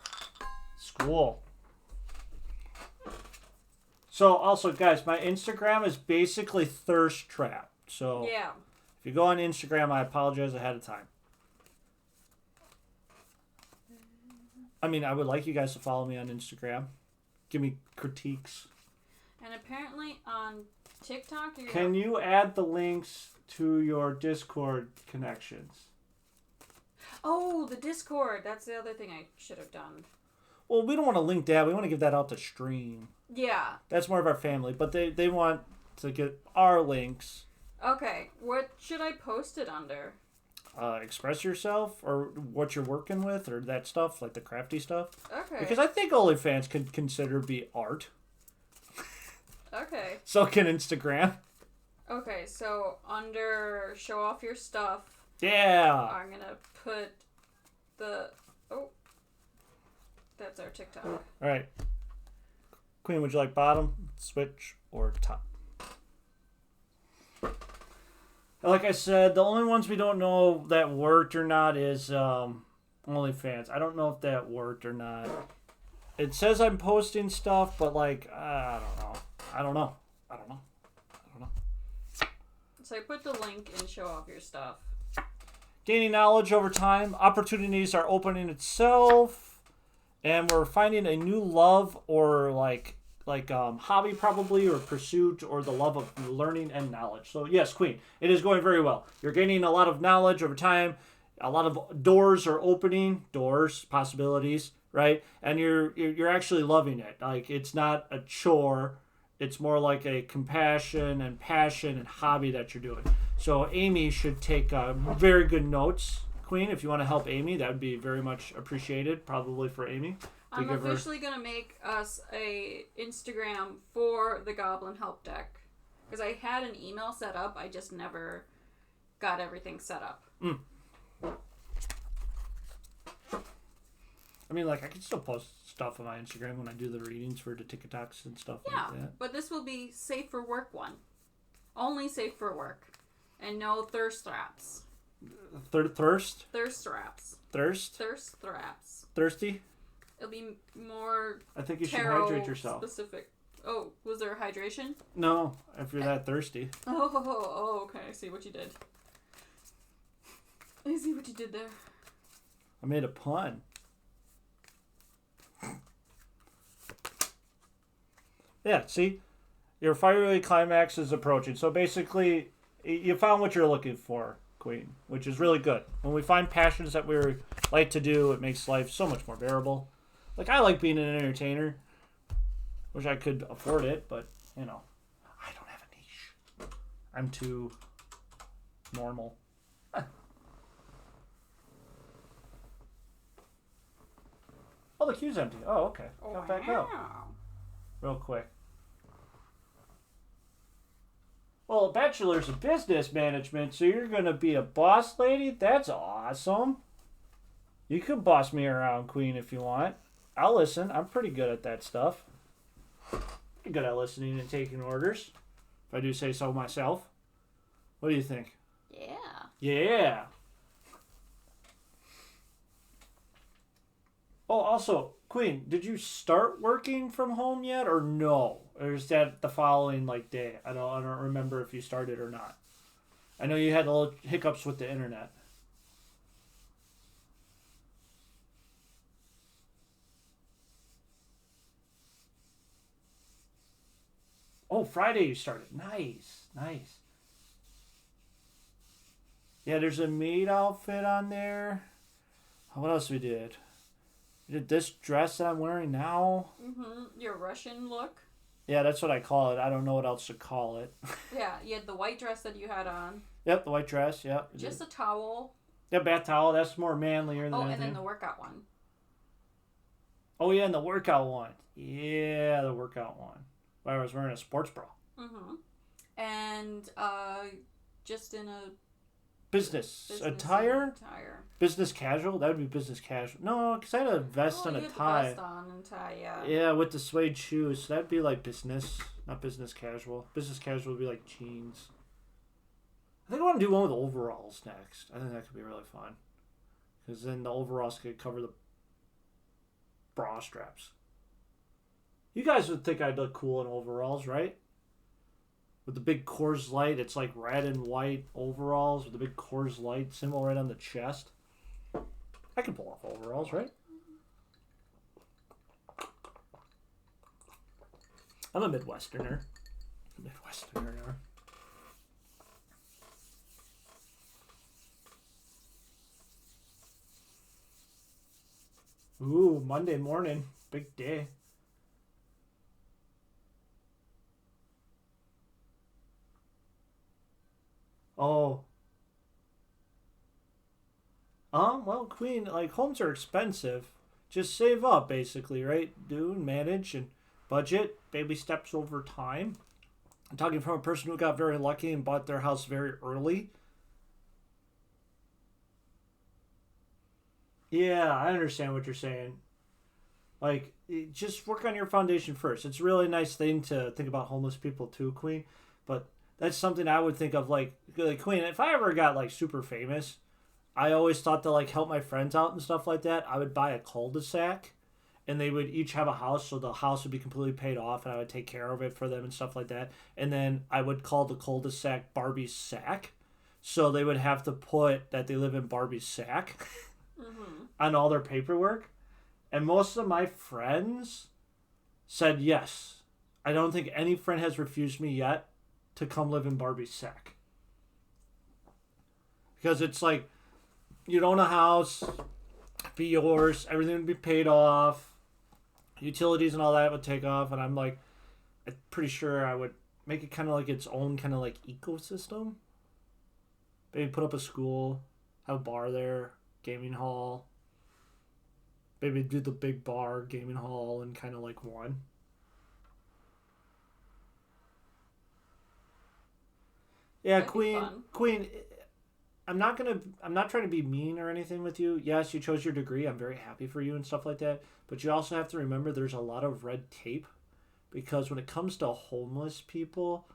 Speaker 2: So also, guys, my Instagram is basically thirst trap. So
Speaker 1: yeah.
Speaker 2: If you go on Instagram, I apologize ahead of time. I mean, I would like you guys to follow me on Instagram. Give me critiques.
Speaker 1: And apparently on TikTok,
Speaker 2: can you add the links to your Discord connections?
Speaker 1: Oh, the Discord. That's the other thing I should have done.
Speaker 2: Well, we don't want to link that. We want to give that out to stream.
Speaker 1: Yeah.
Speaker 2: That's more of our family. But they want to get our links.
Speaker 1: Okay. What should I post it under?
Speaker 2: Express yourself or what you're working with or that stuff, like the crafty stuff.
Speaker 1: Okay.
Speaker 2: Because I think OnlyFans could consider be art.
Speaker 1: Okay.
Speaker 2: So can Instagram.
Speaker 1: Okay, so under show off your stuff.
Speaker 2: Yeah.
Speaker 1: I'm going to put the... Oh. That's our TikTok.
Speaker 2: All right. Queen, would you like bottom, switch, or top? Like I said, the only ones we don't know that worked or not is OnlyFans. I don't know if that worked or not. It says I'm posting stuff, but like, I don't know.
Speaker 1: So I put the link in show off your stuff.
Speaker 2: Gaining knowledge over time. Opportunities are opening itself. And we're finding a new love or like hobby probably, or pursuit, or the love of learning and knowledge. So yes, Queen, it is going very well. You're gaining a lot of knowledge over time. A lot of doors are opening. Possibilities, right? And you're actually loving it. Like, it's not a chore. It's more like a compassion and passion and hobby that you're doing. So Amy should take very good notes. Queen, if you want to help Amy, that would be very much appreciated, probably for Amy.
Speaker 1: I'm officially going to make us a Instagram for the Goblin Help Deck. Because I had an email set up, I just never got everything set up.
Speaker 2: I mean, like, I can still post stuff on my Instagram when I do the readings for the TikToks and stuff like that.
Speaker 1: Yeah, but this will be safe for work one. Only safe for work. And no thirst traps.
Speaker 2: Thirst?
Speaker 1: Thirst traps.
Speaker 2: Thirst?
Speaker 1: Thirst traps.
Speaker 2: Thirsty?
Speaker 1: It'll be more
Speaker 2: I think you should hydrate yourself.
Speaker 1: Specific. Oh, was there hydration?
Speaker 2: No, if you're that thirsty.
Speaker 1: Oh, okay. I see what you did. I see what you did there.
Speaker 2: I made a pun. Yeah, see? Your fiery climax is approaching. So basically, you found what you're looking for, Queen, which is really good. When we find passions that we like to do, it makes life so much more bearable. Like, I like being an entertainer. Wish I could afford it, but, I don't have a niche. I'm too normal. Oh, the queue's empty. Oh, okay. Come back up. Real quick. Well, a bachelor's of business management, so you're going to be a boss lady? That's awesome. You can boss me around, Queen, if you want. I'll listen. I'm pretty good at that stuff. Pretty good at listening and taking orders, if I do say so myself. What do you think?
Speaker 1: Yeah.
Speaker 2: Yeah. Oh, also, Queen, did you start working from home yet, or no? Or is that the following like day? I don't remember if you started or not. I know you had little hiccups with the internet. Oh, Friday you started. Nice, nice. Yeah, there's a maid outfit on there. What else we did? We did this dress that I'm wearing now.
Speaker 1: Your Russian look.
Speaker 2: Yeah, that's what I call it. I don't know what else to call it.
Speaker 1: Yeah, you had the white dress that you had on.
Speaker 2: Yep, the white dress. Yep.
Speaker 1: Just a towel.
Speaker 2: Yeah, bath towel. That's more manlier than
Speaker 1: Oh,
Speaker 2: anything.
Speaker 1: and then the workout one.
Speaker 2: Oh yeah, and the workout one. Yeah, the workout one. Where I was wearing a sports bra.
Speaker 1: And just in a
Speaker 2: Business attire. Business casual. That would be business casual. No, because I had a vest and a tie.
Speaker 1: Vest on and tie, yeah.
Speaker 2: Yeah, with the suede shoes. So that'd be like business, not business casual. Business casual would be like jeans. I think I want to do one with overalls next. I think that could be really fun. Because then the overalls could cover the bra straps. You guys would think I'd look cool in overalls, right? With the big Coors Light, it's like red and white overalls with the big Coors Light symbol right on the chest. I can pull off overalls, right? I'm a Midwesterner. Ooh, Monday morning. Big day. Oh. Well, Queen, like, homes are expensive. Just save up, basically, right? Do and manage and budget. Baby steps over time. I'm talking from a person who got very lucky and bought their house very early. Yeah, I understand what you're saying. Like, just work on your foundation first. It's a really nice thing to think about homeless people too, Queen. But that's something I would think of like Queen. If I ever got like super famous, I always thought to like help my friends out and stuff like that. I would buy a cul-de-sac, and they would each have a house, so the house would be completely paid off, and I would take care of it for them and stuff like that. And then I would call the cul-de-sac Barbie's Sack, so they would have to put that they live in Barbie's Sack on all their paperwork. And most of my friends said yes. I don't think any friend has refused me yet to come live in Barbie's Sack. Because it's like, you'd own a house, be yours, everything would be paid off, utilities and all that would take off, and I'm like, I'm pretty sure I would make it kind of like its own kind of like ecosystem. Maybe put up a school, have a bar there, gaming hall. Maybe do the big bar, gaming hall, and kind of like one. Yeah,
Speaker 1: That'd be
Speaker 2: Queen.
Speaker 1: fun.
Speaker 2: Queen. I'm not trying to be mean or anything with you. Yes, you chose your degree. I'm very happy for you and stuff like that. But you also have to remember there's a lot of red tape, because when it comes to homeless people,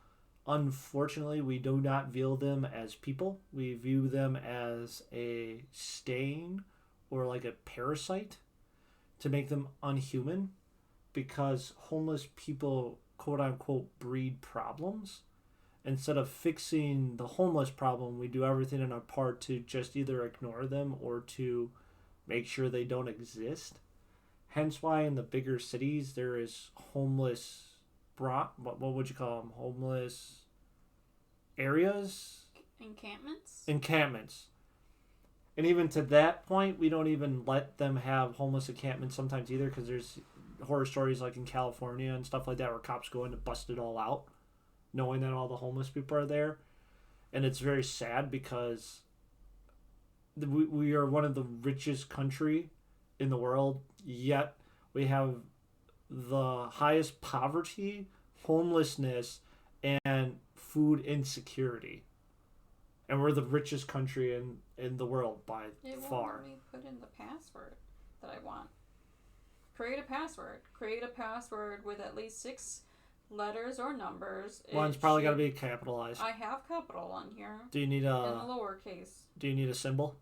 Speaker 2: unfortunately, we do not view them as people. We view them as a stain or like a parasite to make them unhuman, because homeless people, quote unquote, breed problems. Instead of fixing the homeless problem, we do everything in our part to just either ignore them or to make sure they don't exist. Hence why in the bigger cities there is homeless, what would you call them? Homeless areas? Encampments. And even to that point, we don't even let them have homeless encampments sometimes either, because there's horror stories like in California and stuff like that where cops go in to bust it all out, knowing that all the homeless people are there. And it's very sad because we are one of the richest country in the world, yet we have the highest poverty, homelessness, and food insecurity. And we're the richest country in the world by far.
Speaker 1: Let me put in the password that I want. Create a password. Create a password with at least 6 letters or numbers.
Speaker 2: One's probably got to be capitalized.
Speaker 1: I have capital on here.
Speaker 2: Do you need
Speaker 1: in the lowercase.
Speaker 2: Do you need a symbol?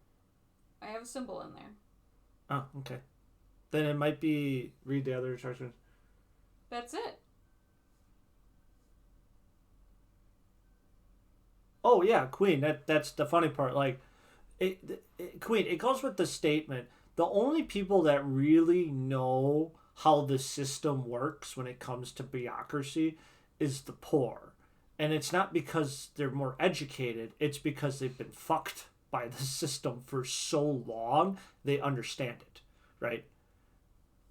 Speaker 1: I have a symbol in there.
Speaker 2: Oh, okay. Then it might be read the other instructions.
Speaker 1: That's it.
Speaker 2: Oh yeah, Queen. That's the funny part. Like, Queen. It goes with the statement. The only people that really know how the system works when it comes to bureaucracy is the poor, and it's not because they're more educated. It's because they've been fucked by the system for so long. They understand it, right?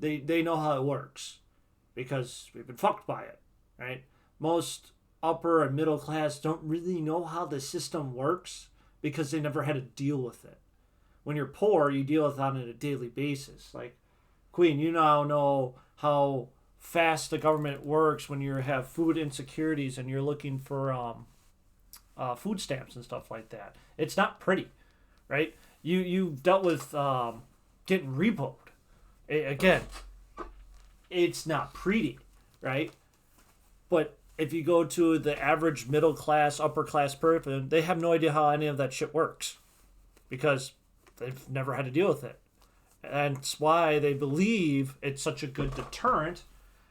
Speaker 2: They know how it works because we've been fucked by it, right? Most upper and middle class don't really know how the system works because they never had to deal with it. When you're poor, you deal with it on a daily basis. Like, Queen, you now know how fast the government works when you have food insecurities and you're looking for food stamps and stuff like that. It's not pretty, right? You've dealt with getting repoed. Again, it's not pretty, right? But if you go to the average middle class, upper class person, they have no idea how any of that shit works because they've never had to deal with it. And that's why they believe it's such a good deterrent,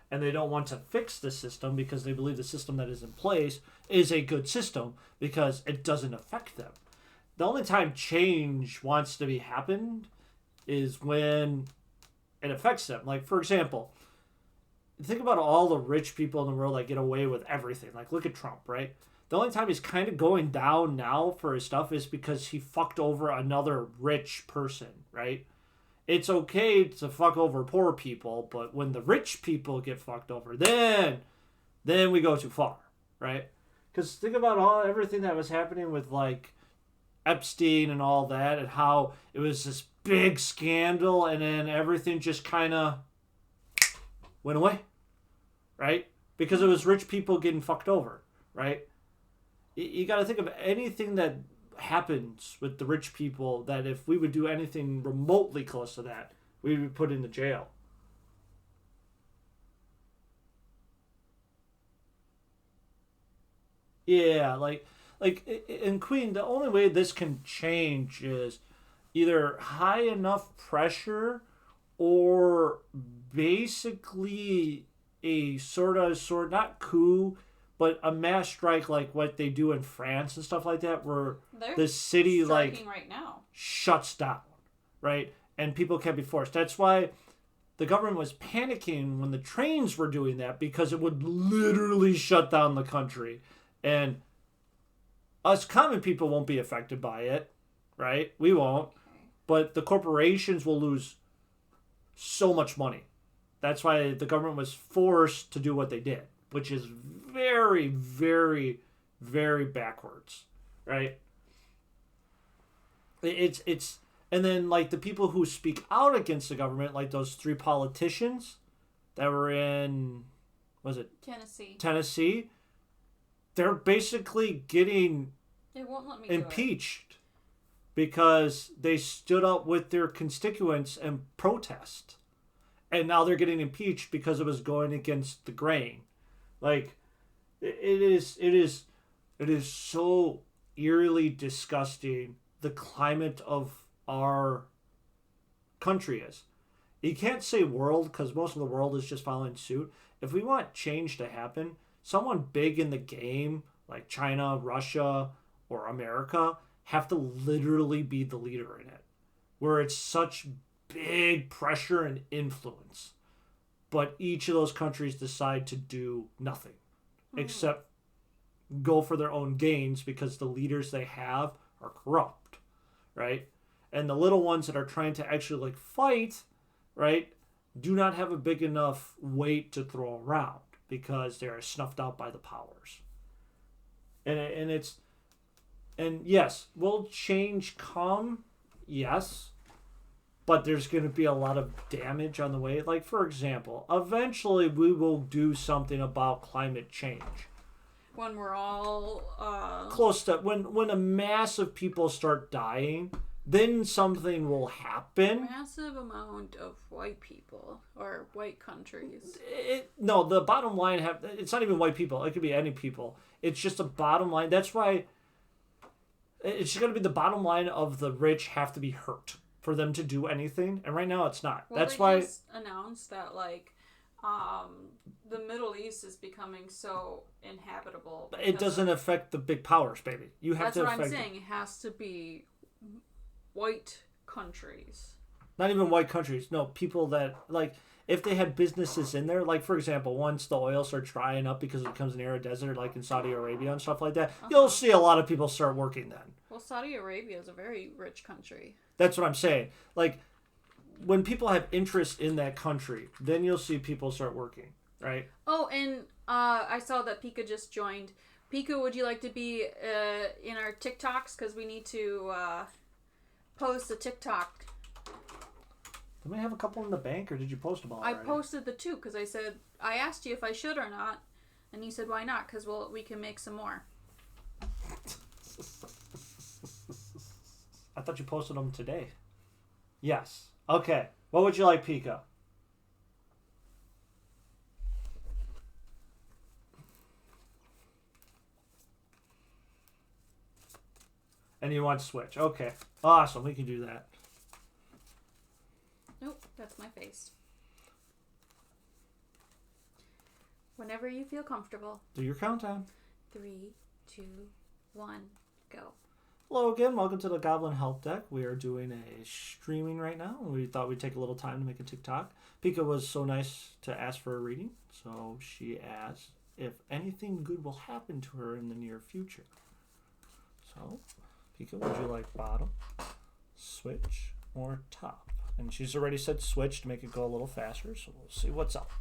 Speaker 2: and they don't want to fix the system because they believe the system that is in place is a good system because it doesn't affect them. The only time change wants to be happened is when it affects them. Like, for example, think about all the rich people in the world that get away with everything. Like, look at Trump, right? The only time he's kind of going down now for his stuff is because he fucked over another rich person, right? It's okay to fuck over poor people, but when the rich people get fucked over, then we go too far, right? Because think about everything that was happening with, like, Epstein and all that, and how it was this big scandal, and then everything just kind of went away, right? Because it was rich people getting fucked over, right? You got to think of anything that happens with the rich people that if we would do anything remotely close to that, we would be put into jail. Yeah, like in Queen, the only way this can change is either high enough pressure or basically a sort not coup, but a mass strike like what they do in France and stuff like that, where
Speaker 1: They're
Speaker 2: the city
Speaker 1: striking right now.
Speaker 2: shuts down, right? And people can't be forced. That's why the government was panicking when the trains were doing that because it would literally shut down the country. And us common people won't be affected by it, right? We won't. But the corporations will lose so much money. That's why the government was forced to do what they did, which is very, very, very backwards, right? It's and then like the people who speak out against the government, like those three politicians that were in, was it Tennessee? They're basically getting
Speaker 1: They won't let me
Speaker 2: impeached because they stood up with their constituents and protest. And now they're getting impeached because it was going against the grain. Like, it is so eerily disgusting the climate of our country is. You can't say world because most of the world is just following suit. If we want change to happen, someone big in the game like China, Russia, or America have to literally be the leader in it, where it's such big pressure and influence. But each of those countries decide to do nothing except go for their own gains because the leaders they have are corrupt, right? And the little ones that are trying to actually like fight, right, do not have a big enough weight to throw around because they are snuffed out by the powers. And yes, will change come? Yes. But there's going to be a lot of damage on the way. Like, for example, eventually we will do something about climate change.
Speaker 1: When we're all
Speaker 2: close to when a mass of people start dying, then something will happen.
Speaker 1: Massive amount of white people or white countries.
Speaker 2: No, the bottom line it's not even white people. It could be any people. It's just a bottom line. That's why it's going to be the bottom line of the rich have to be hurt. for them to do anything, and right now it's not.
Speaker 1: Well,
Speaker 2: That's
Speaker 1: they
Speaker 2: why
Speaker 1: just announced that the Middle East is becoming so inhabitable.
Speaker 2: it doesn't affect the big powers, baby. You have
Speaker 1: That's
Speaker 2: to
Speaker 1: what
Speaker 2: affect
Speaker 1: I'm saying. It has to be white countries.
Speaker 2: not even white countries. No, people that like if they had businesses in there, like for example, once the oil starts drying up because it becomes an arid desert, like in Saudi Arabia and stuff like that, you'll see a lot of people start working then.
Speaker 1: Well, Saudi Arabia is a very rich country.
Speaker 2: That's what I'm saying. Like when people have interest in that country, then you'll see people start working, right?
Speaker 1: Oh, and I saw that Pika just joined. Pika, would you like to be in our TikToks? Because we need to post a TikTok.
Speaker 2: Did we have a couple in the bank, or did you post them all already?
Speaker 1: I posted the 2 because I asked you if I should or not, and you said why not? Because we can make some more.
Speaker 2: I thought you posted them today. Yes. Okay. What would you like, Pika? And you want Switch. Okay. Awesome. We can do that.
Speaker 1: Nope, that's my face. Whenever you feel comfortable.
Speaker 2: Do your countdown.
Speaker 1: 3, 2, 1, go.
Speaker 2: Hello again. Welcome to the Goblin Help Deck. We are doing a streaming right now. We thought we'd take a little time to make a TikTok. Pika was so nice to ask for a reading, so she asked if anything good will happen to her in the near future. So, Pika, would you like bottom, switch, or top? And she's already said switch to make it go a little faster, so we'll see what's up.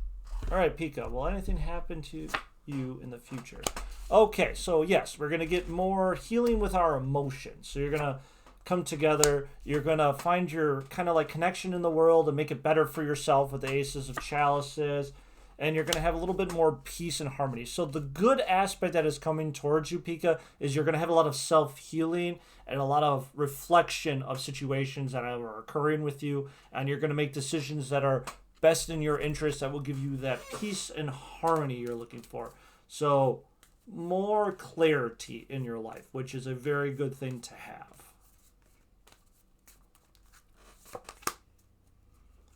Speaker 2: All right, Pika, will anything happen to you in the future? Okay, so yes, we're going to get more healing with our emotions. So you're going to come together. You're going to find your kind of like connection in the world and make it better for yourself with the Aces of Chalices. And you're going to have a little bit more peace and harmony. So the good aspect that is coming towards you, Pika, is you're going to have a lot of self-healing and a lot of reflection of situations that are occurring with you. And you're going to make decisions that are best in your interest that will give you that peace and harmony you're looking for. So more clarity in your life, which is a very good thing to have.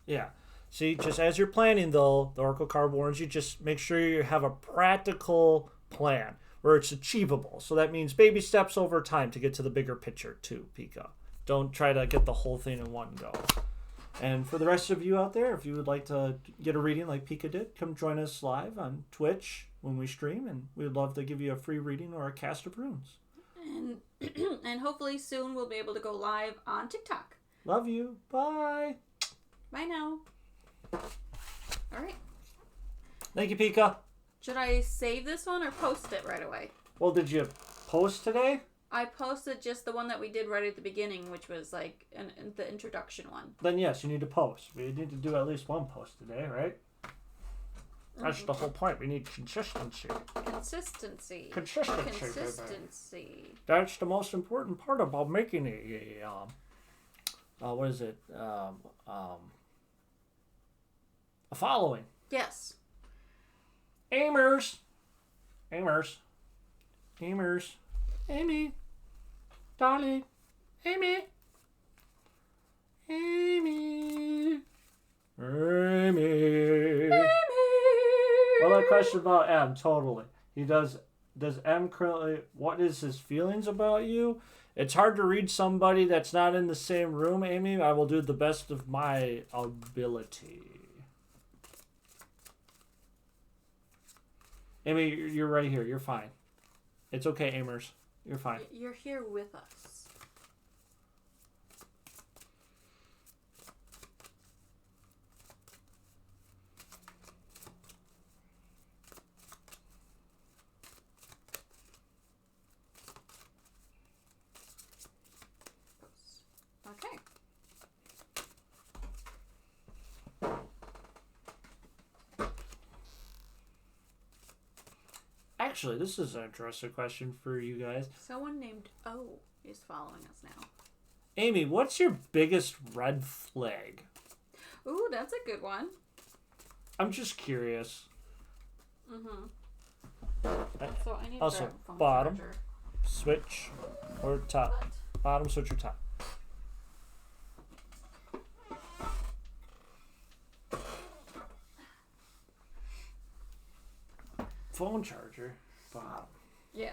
Speaker 2: Yeah. See, just as you're planning, though, the Oracle card warns you, just make sure you have a practical plan where it's achievable. So that means baby steps over time to get to the bigger picture, too, Pika. Don't try to get the whole thing in one go. And for the rest of you out there, if you would like to get a reading like Pika did, come join us live on Twitch when we stream, and we'd love to give you a free reading or a cast of runes.
Speaker 1: And hopefully soon we'll be able to go live on TikTok.
Speaker 2: Love you. Bye.
Speaker 1: Bye now. All right.
Speaker 2: Thank you, Pika.
Speaker 1: Should I save this one or post it right away?
Speaker 2: Well, did you post today?
Speaker 1: I posted just the one that we did right at the beginning, which was like the introduction one.
Speaker 2: Then yes, you need to post. We need to do at least one post today, right? That's the whole point. We need consistency.
Speaker 1: Consistency.
Speaker 2: Consistency. That's the most important part about making what is it? A following.
Speaker 1: Yes.
Speaker 2: Amers. Amy. Darling. Amy. Well, that question about M, totally. Does M currently, what is his feelings about you? It's hard to read somebody that's not in the same room, Amy. I will do the best of my ability. Amy, you're right here. You're fine. It's okay, Amers. You're fine.
Speaker 1: You're here with us. Okay.
Speaker 2: Actually, this is an interesting question for you guys.
Speaker 1: Someone named O is following us now.
Speaker 2: Amy, what's your biggest red flag?
Speaker 1: Ooh, that's a good one.
Speaker 2: I'm just curious.
Speaker 1: So I need
Speaker 2: Also,
Speaker 1: to phone
Speaker 2: bottom,
Speaker 1: charger.
Speaker 2: switch, or top.
Speaker 1: What?
Speaker 2: Bottom, switch, or top. phone charger. Wow.
Speaker 1: Yeah.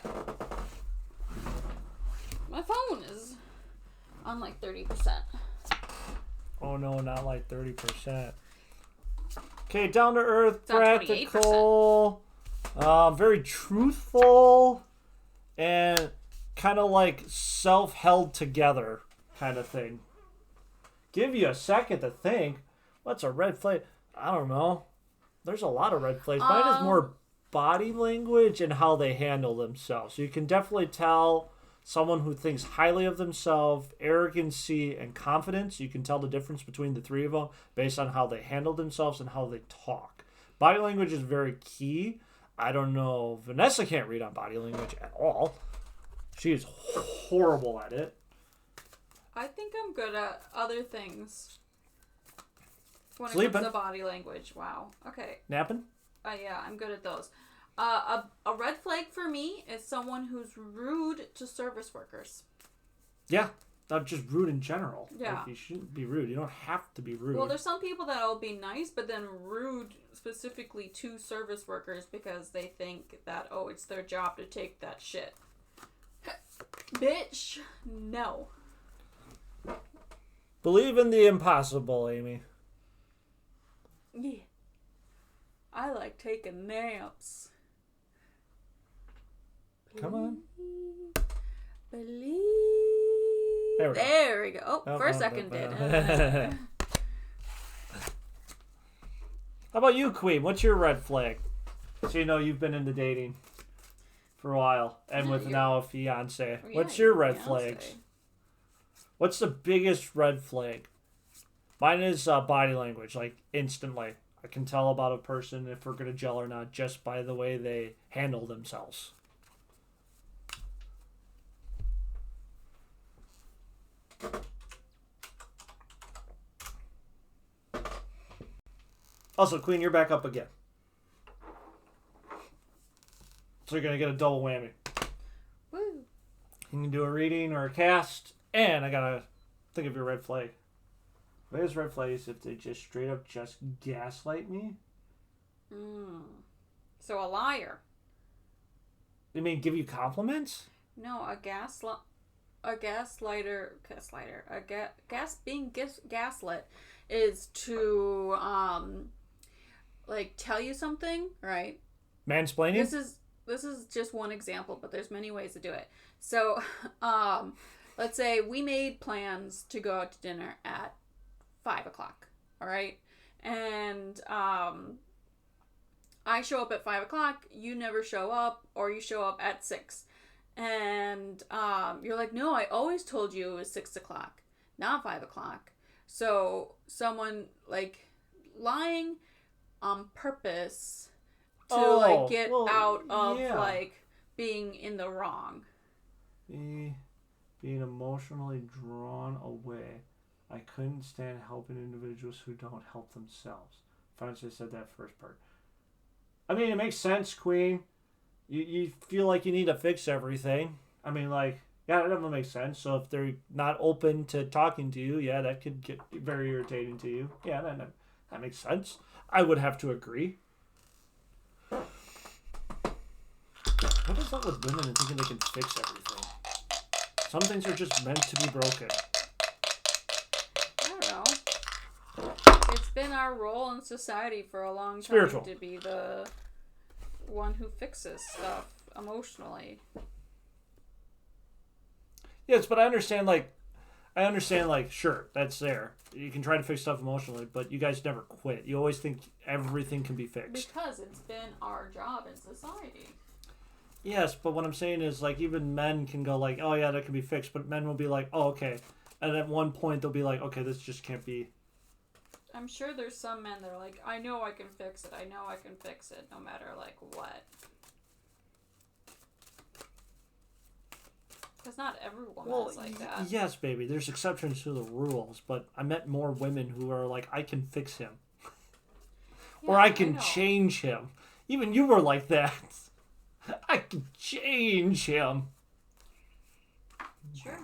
Speaker 1: My phone is on like 30%.
Speaker 2: Oh no, not like 30%. Okay, down to earth,
Speaker 1: It's on
Speaker 2: practical, very truthful, and kind of like self-held together kind of thing. Give you a second to think. What's a red flag? I don't know. There's a lot of red flags. Mine is more body language and how they handle themselves. So you can definitely tell someone who thinks highly of themselves, arrogancy, and confidence. You can tell the difference between the three of them based on how they handle themselves and how they talk. Body language is very key. I don't know. Vanessa can't read on body language at all. She is horrible at it.
Speaker 1: I think I'm good at other things. When it
Speaker 2: Sleeping.
Speaker 1: comes to body language. Wow. Okay.
Speaker 2: Napping?
Speaker 1: Yeah, I'm good at those. A red flag for me is someone who's rude to service workers.
Speaker 2: Yeah. Not just rude in general.
Speaker 1: Yeah.
Speaker 2: Like, you shouldn't be rude. You don't have to be rude.
Speaker 1: Well, there's some people that'll be nice, but then rude specifically to service workers because they think that, oh, it's their job to take that shit. Bitch, no.
Speaker 2: Believe in the impossible, Amy.
Speaker 1: Yeah. I like taking naps.
Speaker 2: Come on.
Speaker 1: Believe.
Speaker 2: There
Speaker 1: we go. Oh, for a second did.
Speaker 2: How about you, Queen? What's your red flag? So you know you've been into dating for a while and with now a fiance. What's your red flags? What's the biggest red flag? Mine is body language, like instantly. I can tell about a person if we're going to gel or not just by the way they handle themselves. Also, Queen, you're back up again. So you're going to get a double whammy.
Speaker 1: Woo.
Speaker 2: You can do a reading or a cast, and I got to think of your red flag. What is red flags if they just straight up just gaslight me?
Speaker 1: So a liar.
Speaker 2: You mean give you compliments?
Speaker 1: No, being gaslit is to like tell you something, right?
Speaker 2: Mansplaining?
Speaker 1: This is just one example, but there's many ways to do it. So, let's say we made plans to go out to dinner at 5 o'clock, all right? And I show up at 5 o'clock, you never show up, or you show up at 6. And you're like, no, I always told you it was 6 o'clock, not 5 o'clock. So someone like lying on purpose to like get out of like being in the wrong.
Speaker 2: Being emotionally drawn away. I couldn't stand helping individuals who don't help themselves. Francis said that first part. I mean, it makes sense, Queen. You feel like you need to fix everything. I mean, like, yeah, that definitely makes sense. So if they're not open to talking to you, yeah, that could get very irritating to you. Yeah, that makes sense. I would have to agree. What is up with women and thinking they can fix everything? Some things are just meant to be broken.
Speaker 1: I don't know. It's been our role in society for a long time
Speaker 2: Spiritual.
Speaker 1: to be the one who fixes stuff emotionally.
Speaker 2: Yes, but I understand, like, sure, that's there. You can try to fix stuff emotionally, but you guys never quit. You always think everything can be fixed.
Speaker 1: Because it's been our job in society.
Speaker 2: Yes, but what I'm saying is, like, even men can go like, oh, yeah, that can be fixed. But men will be like, oh, okay. And at one point, they'll be like, okay, this just can't be.
Speaker 1: I'm sure there's some men that are like, I know I can fix it. I know I can fix it no matter, like, what. Because not every woman is like that.
Speaker 2: Yes, baby. There's exceptions to the rules. But I met more women who are like, I can fix him. Yeah, or I can change him. Even you were like that. I can change him.
Speaker 1: Sure.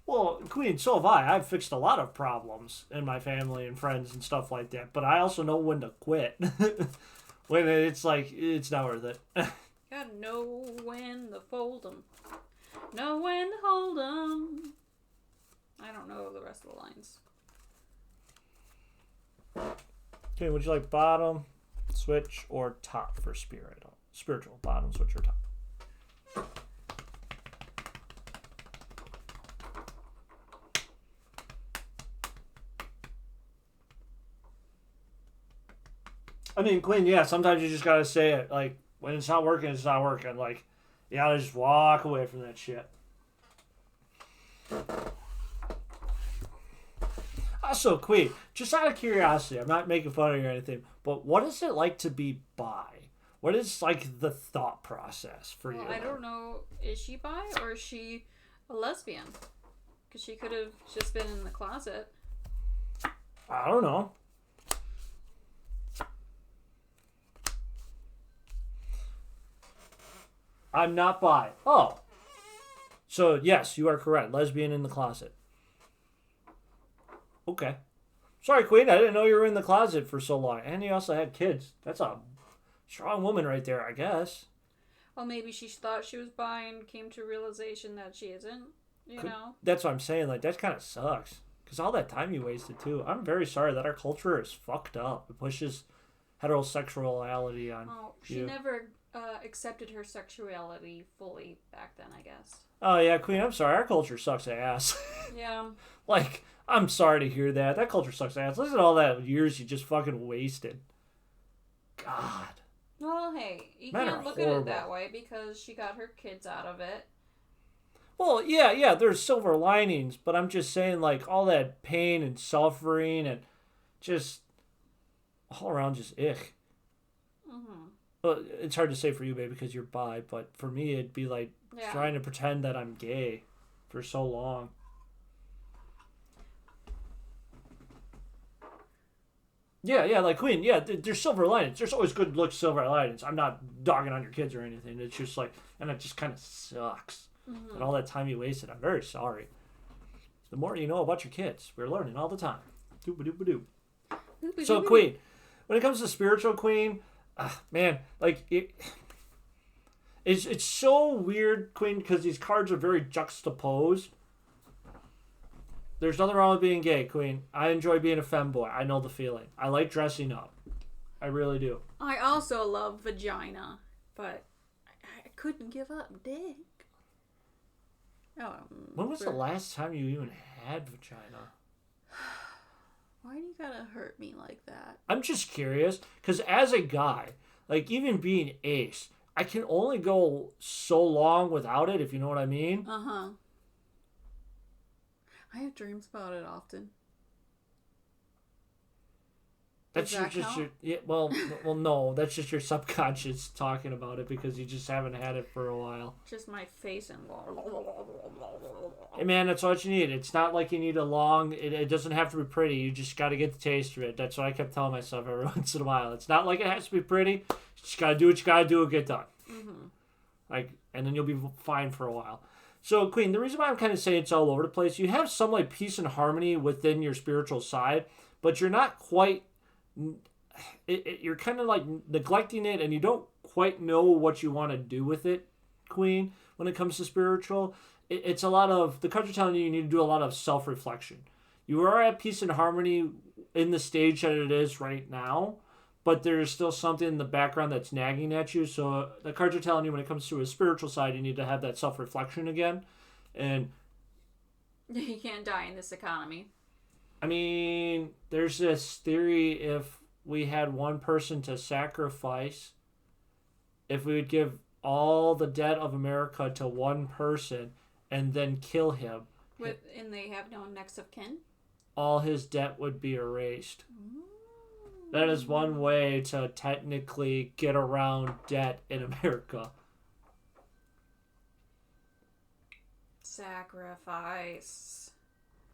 Speaker 2: Well, Queen, so have I. I've fixed a lot of problems in my family and friends and stuff like that. But I also know when to quit. When it's like, it's not worth it.
Speaker 1: Gotta know when to fold 'em. Know when to hold 'em. I don't know the rest of the lines.
Speaker 2: Okay, would you like bottom, switch, or top for spiritual? Bottom, switch, or top? I mean, Quinn, yeah, sometimes you just gotta say it. Like, when it's not working, it's not working. Like, you gotta just walk away from that shit. Also, Queen, just out of curiosity, I'm not making fun of you or anything, but what is it like to be bi? What is, like, the thought process for you?
Speaker 1: I don't know. Is she bi or is she a lesbian? Because she could have just been in the closet.
Speaker 2: I don't know. I'm not bi. Oh. So, yes, you are correct. Lesbian in the closet. Okay. Sorry, Queen. I didn't know you were in the closet for so long. And you also had kids. That's a strong woman right there, I guess.
Speaker 1: Well, maybe she thought she was bi and came to realization that she isn't. You know?
Speaker 2: That's what I'm saying. Like, that kind of sucks. Because all that time you wasted, too. I'm very sorry that our culture is fucked up. It pushes heterosexuality on
Speaker 1: she
Speaker 2: you.
Speaker 1: never accepted her sexuality fully back then, I guess.
Speaker 2: Oh, yeah, Queen, I'm sorry. Our culture sucks ass.
Speaker 1: Yeah.
Speaker 2: Like, I'm sorry to hear that. That culture sucks ass. Listen to all that years you just fucking wasted. God.
Speaker 1: Well, hey, you
Speaker 2: Men
Speaker 1: can't
Speaker 2: are
Speaker 1: look at
Speaker 2: horrible.
Speaker 1: it that way because she got her kids out of it.
Speaker 2: Well, yeah, there's silver linings, but I'm just saying, like, all that pain and suffering and just all around just ick.
Speaker 1: Mm-hmm.
Speaker 2: Well, it's hard to say for you, babe, because you're bi, but for me, it'd be like trying to pretend that I'm gay for so long. Yeah, like Queen, yeah, there's silver linings. There's always good look silver linings. I'm not dogging on your kids or anything. It's just like, and it just kind of sucks.
Speaker 1: Mm-hmm.
Speaker 2: And all that time you wasted, I'm very sorry. The more you know about your kids, we're learning all the time. Doop-a-doop-a-doop. So, Queen, when it comes to spiritual Queen, man, like, it's so weird, Queen, because these cards are very juxtaposed. There's nothing wrong with being gay, Queen. I enjoy being a femboy. I know the feeling. I like dressing up. I really do.
Speaker 1: I also love vagina, but I couldn't give up dick.
Speaker 2: When was the last time you even had vagina?
Speaker 1: Why do you gotta hurt me like that?
Speaker 2: I'm just curious, because as a guy, like, even being ace, I can only go so long without it, if you know what I mean.
Speaker 1: Uh-huh. I have dreams about it often.
Speaker 2: That's well, no, that's just your subconscious talking about it because you just haven't had it for a while.
Speaker 1: Just my face and.
Speaker 2: Hey man, that's what you need. It's not like you need a long. It doesn't have to be pretty. You just got to get the taste of it. That's what I kept telling myself every once in a while. It's not like it has to be pretty. You just got to do what you got to do and get done.
Speaker 1: Mm-hmm.
Speaker 2: Like, and then you'll be fine for a while. So, Queen, the reason why I'm kind of saying it's all over the place, you have some like peace and harmony within your spiritual side, but you're not quite. You're kind of like neglecting it, and you don't quite know what you want to do with it, Queen. When it comes to spiritual, it's a lot of the cards are telling you need to do a lot of self-reflection. You are at peace and harmony in the stage that it is right now, but there's still something in the background that's nagging at you. So the cards are telling you when it comes to a spiritual side, you need to have that self-reflection again. And
Speaker 1: you can't die in this economy.
Speaker 2: I mean, there's this theory if we had one person to sacrifice, if we would give all the debt of America to one person and then kill him.
Speaker 1: And they have no next of kin?
Speaker 2: All his debt would be erased. That is one way to technically get around debt in America.
Speaker 1: Sacrifice.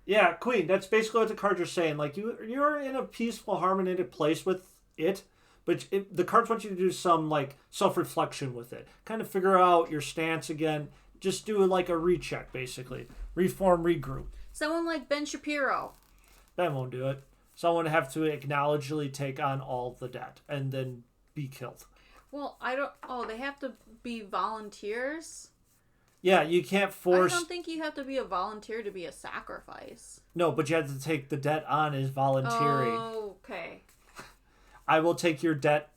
Speaker 2: Yeah, Queen, that's basically what the cards are saying. Like, you're in a peaceful, harmonious place with it, but the cards want you to do some, like, self-reflection with it. Kind of figure out your stance again. just do like a recheck, basically. Reform, regroup.
Speaker 1: Someone like Ben Shapiro.
Speaker 2: That won't do it. Someone would have to acknowledgedly take on all the debt and then be killed.
Speaker 1: Well, I don't... Oh, they have to be volunteers?
Speaker 2: Yeah, you can't force...
Speaker 1: I don't think you have to be a volunteer to be a sacrifice.
Speaker 2: No, but you have to take the debt on as voluntary.
Speaker 1: Oh, okay.
Speaker 2: I will take your debt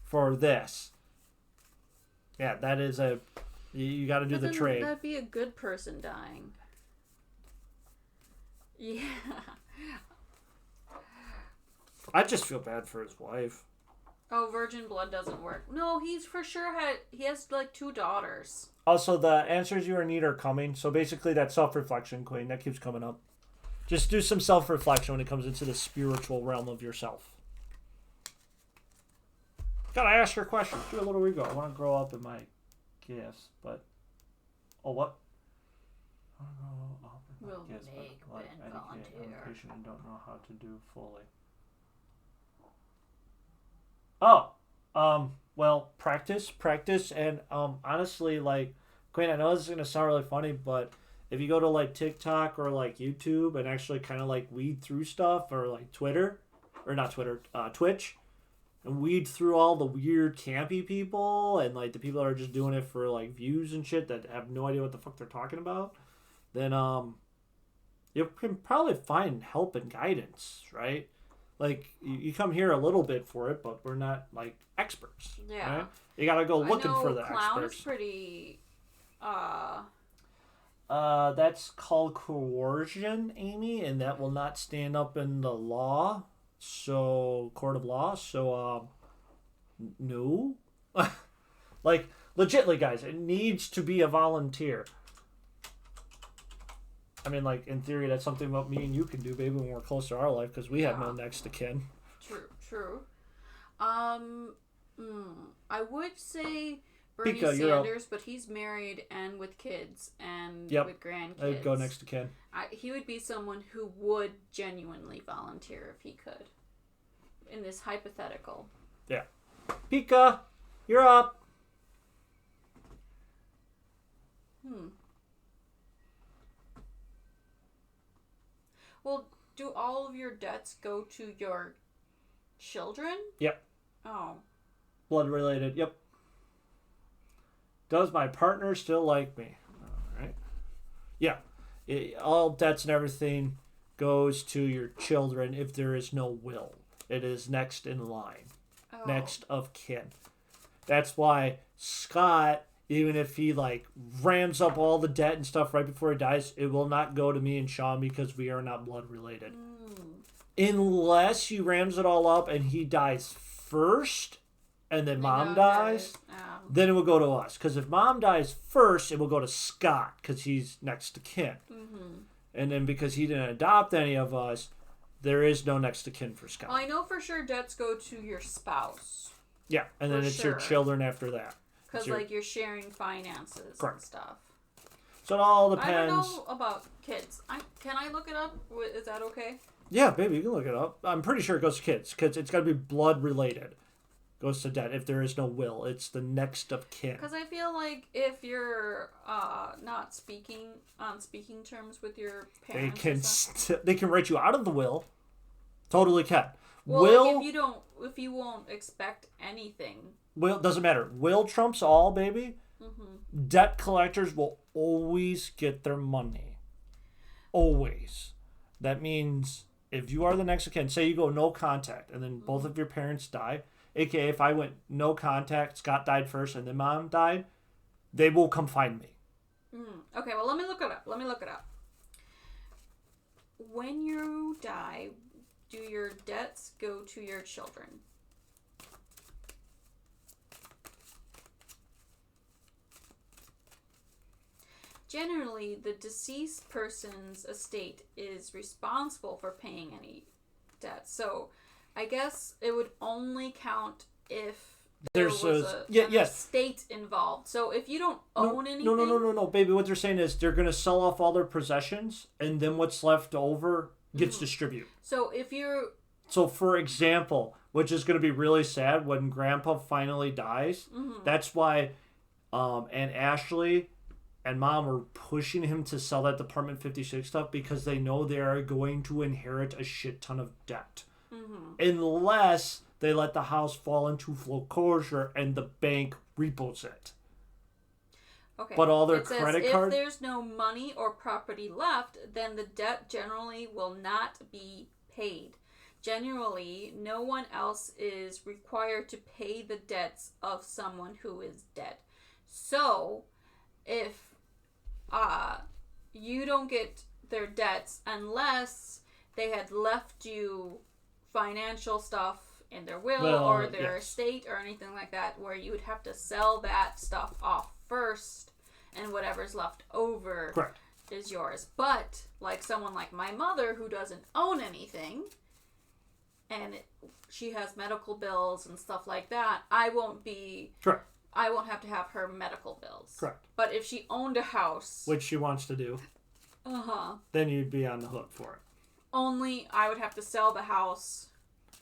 Speaker 2: for this. Yeah, that is a... You got to do the trade.
Speaker 1: That'd be a good person dying. Yeah.
Speaker 2: I just feel bad for his wife.
Speaker 1: Oh, virgin blood doesn't work. No, he's for sure he has like 2 daughters.
Speaker 2: Also, the answers you need are coming. So basically, that self-reflection, Queen, that keeps coming up. Just do some self-reflection when it comes into the spiritual realm of yourself. Gotta ask your questions. Do a little ego. I want to grow up in my gifts, but... Oh, what? I want to grow up in my
Speaker 1: We'll
Speaker 2: gifts,
Speaker 1: make
Speaker 2: but
Speaker 1: Ben volunteer.
Speaker 2: I'm patient and don't know how to do fully. Oh, well, practice, and, honestly, like, Quinn, I know this is going to sound really funny, but if you go to, like, TikTok or, like, YouTube and actually kind of, like, weed through stuff, or, like, Twitch, and weed through all the weird campy people, and, like, the people that are just doing it for, like, views and shit that have no idea what the fuck they're talking about, then, you can probably find help and guidance, right? Like, you come here a little bit for it, but we're not, like, experts.
Speaker 1: Yeah.
Speaker 2: Right? You gotta go looking for the
Speaker 1: Clown
Speaker 2: experts.
Speaker 1: is pretty,
Speaker 2: That's called coercion, Amy, and that will not stand up in the law. So, court of law. So, no. Like, legitly, guys, it needs to be a volunteer. I mean, like, in theory, that's something that me and you can do, baby, when we're close to our life, because we have no next to kin.
Speaker 1: True. I would say Bernie
Speaker 2: Pika,
Speaker 1: Sanders, but he's married and with kids and with grandkids.
Speaker 2: I'd go next to kin.
Speaker 1: He would be someone who would genuinely volunteer if he could. In this hypothetical.
Speaker 2: Yeah. Pika, you're up.
Speaker 1: Well, do all of your debts go to your children?
Speaker 2: Yep.
Speaker 1: Oh.
Speaker 2: Blood related, yep. Does my partner still like me? All right. Yeah. All debts and everything goes to your children if there is no will. It is next in line.
Speaker 1: Oh.
Speaker 2: Next of kin. That's why Scott, even if he like rams up all the debt and stuff right before he dies, it will not go to me and Sean because we are not blood related. Unless he rams it all up and he dies first and then mom dies, then it will go to us. Because if mom dies first, it will go to Scott because he's next to kin. And then because he didn't adopt any of us, there is no next to kin for Scott.
Speaker 1: Well, I know for sure debts go to your spouse.
Speaker 2: Yeah, and then it's your children after that.
Speaker 1: Because, like, you're sharing finances and stuff.
Speaker 2: So it all depends.
Speaker 1: I don't know about kids. Can I look it up? Is that okay?
Speaker 2: Yeah, baby, you can look it up. I'm pretty sure it goes to kids. Because it's got to be blood related. Goes to debt. If there is no will, it's the next of kin.
Speaker 1: Because I feel like if you're not speaking on speaking terms with your parents,
Speaker 2: they can write you out of the will. Totally can.
Speaker 1: Well, like if you won't expect anything.
Speaker 2: Will doesn't matter. Will trumps all, baby. Debt collectors will always get their money. Always. That means if you are the next of kin, say you go no contact, and then both of your parents die. AKA, if I went no contact, Scott died first, and then mom died, they will come find me.
Speaker 1: Okay, well, let me look it up. When you die, do your debts go to your children? Generally, the deceased person's estate is responsible for paying any debt. So, I guess it would only count if there was an estate involved. So if you don't own anything...
Speaker 2: No, baby. What they're saying is they're going to sell off all their possessions, and then what's left over gets distributed.
Speaker 1: So if you're...
Speaker 2: So, for example, which is going to be really sad when Grandpa finally dies, that's why Aunt Ashley and mom are pushing him to sell that Department 56 stuff because they know they are going to inherit a shit ton of debt.
Speaker 1: Mm-hmm.
Speaker 2: Unless they let the house fall into foreclosure and the bank repos it.
Speaker 1: Okay.
Speaker 2: But all their
Speaker 1: it says
Speaker 2: credit card...
Speaker 1: if there's no money or property left, then the debt generally will not be paid. Generally, no one else is required to pay the debts of someone who is dead. So, if you don't get their debts unless they had left you financial stuff in their will or their estate or anything like that, where you would have to sell that stuff off first, and whatever's left over
Speaker 2: Correct.
Speaker 1: is yours. But like someone like my mother who doesn't own anything, and she has medical bills and stuff like that, I won't have to have her medical bills.
Speaker 2: Correct.
Speaker 1: But if she owned a house,
Speaker 2: which she wants to do, then you'd be on the hook for it.
Speaker 1: Only I would have to sell the house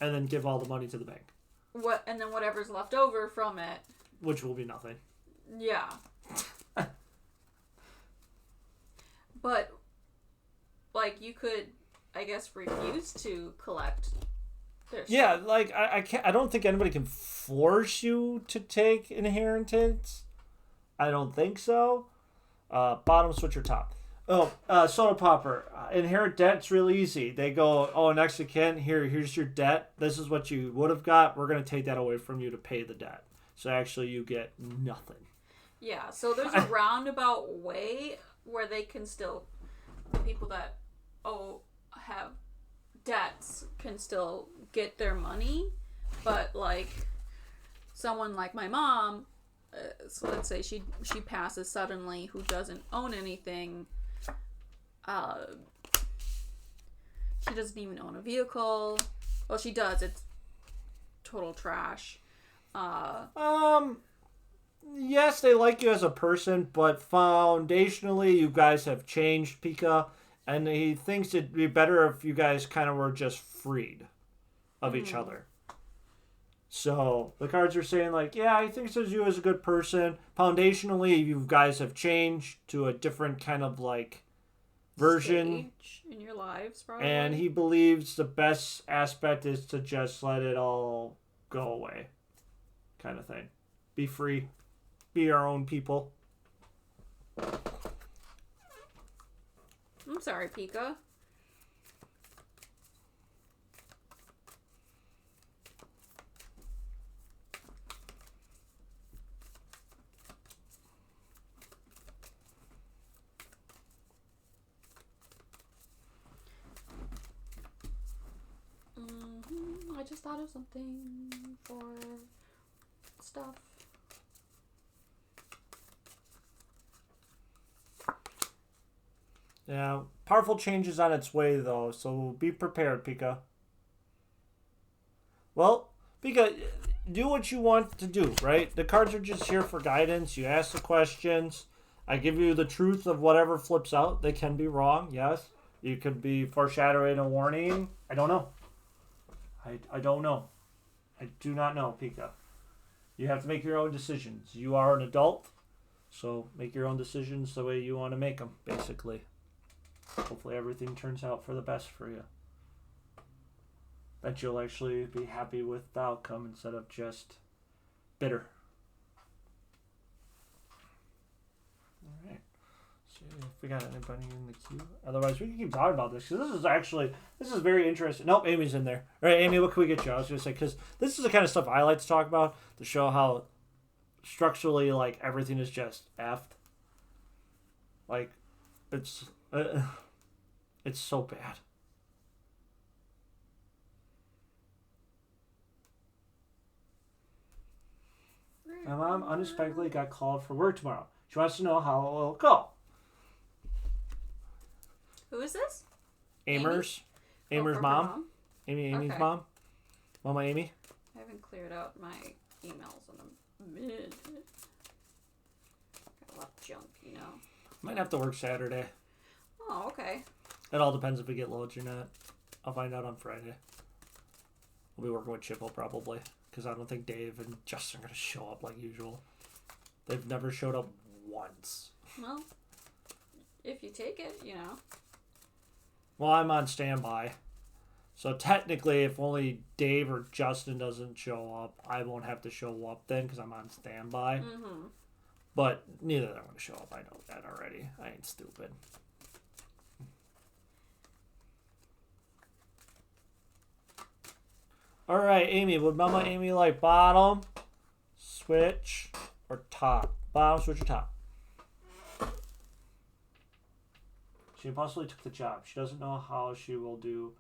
Speaker 2: and then give all the money to the bank.
Speaker 1: And then whatever's left over from it,
Speaker 2: which will be nothing.
Speaker 1: Yeah. But like you could, I guess, refuse to collect their stuff.
Speaker 2: Yeah, like I can't. I don't think anybody can force you to take inheritance. I don't think so. Bottom switch or top. Oh, soda popper. Inherit debt's real easy. They go, oh, next of kin, here's your debt. This is what you would have got. We're going to take that away from you to pay the debt. So actually you get nothing.
Speaker 1: Yeah, so there's a roundabout way where they can still, the people that have debts can still get their money. But like someone like my mom, so let's say she passes suddenly, who doesn't own anything. She doesn't even own a vehicle. Well, she does. It's total trash.
Speaker 2: Yes, they like you as a person, but foundationally, you guys have changed, Pika, and he thinks it'd be better if you guys kind of were just freed of each other. So the cards are saying like, yeah, he thinks of you as a good person. Foundationally, you guys have changed to a different kind of like version
Speaker 1: stage in your lives, probably.
Speaker 2: And he believes the best aspect is to just let it all go away, kind of thing. Be free, be our own people.
Speaker 1: I'm sorry, Pika. I just thought of something for stuff.
Speaker 2: Yeah, powerful change is on its way, though, so be prepared, Pika. Well, Pika, do what you want to do, right? The cards are just here for guidance. You ask the questions. I give you the truth of whatever flips out. They can be wrong, yes. You could be foreshadowing a warning. I don't know. I don't know. I do not know, Pika. You have to make your own decisions. You are an adult, so make your own decisions the way you want to make them, basically. Hopefully everything turns out for the best for you. That you'll actually be happy with the outcome instead of just bitter. Alright. See if we got anybody in the queue. Otherwise, we can keep talking about this, because this is very interesting. Nope, Amy's in there. All right, Amy, what can we get you? I was going to say, because this is the kind of stuff I like to talk about, to show how structurally, like, everything is just effed. Like, it's so bad. My mom unexpectedly got called for work tomorrow. She wants to know how it will go.
Speaker 1: Who is this?
Speaker 2: Amy's mom. Amy's
Speaker 1: okay.
Speaker 2: mom. Mama Amy.
Speaker 1: I haven't cleared out my emails in a minute. Got a lot of junk, you know.
Speaker 2: Might have to work Saturday.
Speaker 1: Oh, okay.
Speaker 2: It all depends if we get loads or not. I'll find out on Friday. We'll be working with Chipple probably, because I don't think Dave and Justin are going to show up like usual. They've never showed up once.
Speaker 1: Well, if you take it, you know.
Speaker 2: Well, I'm on standby. So technically, if only Dave or Justin doesn't show up, I won't have to show up then because I'm on standby.
Speaker 1: Mm-hmm.
Speaker 2: But neither of them are going to show up. I know that already. I ain't stupid. All right, Amy. Would Mama Amy like bottom, switch, or top? Bottom, switch, or top? She possibly took the job. She doesn't know how she will do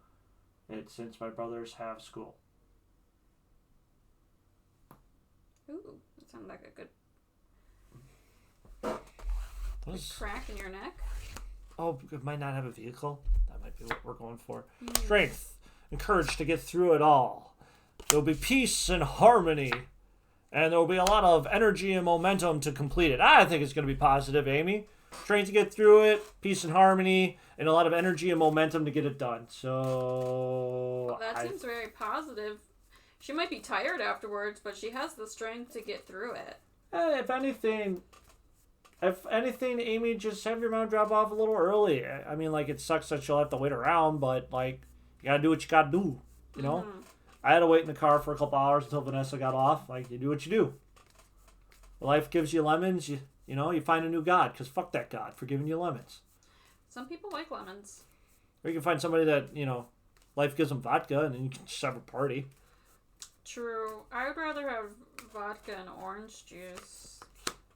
Speaker 2: it since my brothers have school.
Speaker 1: Ooh, that sounds like a good crack in your neck.
Speaker 2: Oh, it might not have a vehicle. That might be what we're going for. Strength and courage to get through it all. There'll be peace and harmony. And there'll be a lot of energy and momentum to complete it. I think it's going to be positive, Amy. Strength to get through it, peace and harmony, and a lot of energy and momentum to get it done. So...
Speaker 1: Well, that seems very positive. She might be tired afterwards, but she has the strength to get through it.
Speaker 2: If anything, Amy, just have your mom drop off a little early. I mean, like, it sucks that she'll have to wait around, but, like, you gotta do what you gotta do, you know? Mm-hmm. I had to wait in the car for a couple hours until Vanessa got off. Like, you do what you do. Life gives you lemons, you know, you find a new God, because fuck that God for giving you lemons.
Speaker 1: Some people like lemons.
Speaker 2: Or you can find somebody that, you know, life gives them vodka, and then you can just have a party.
Speaker 1: True. I would rather have vodka and orange juice.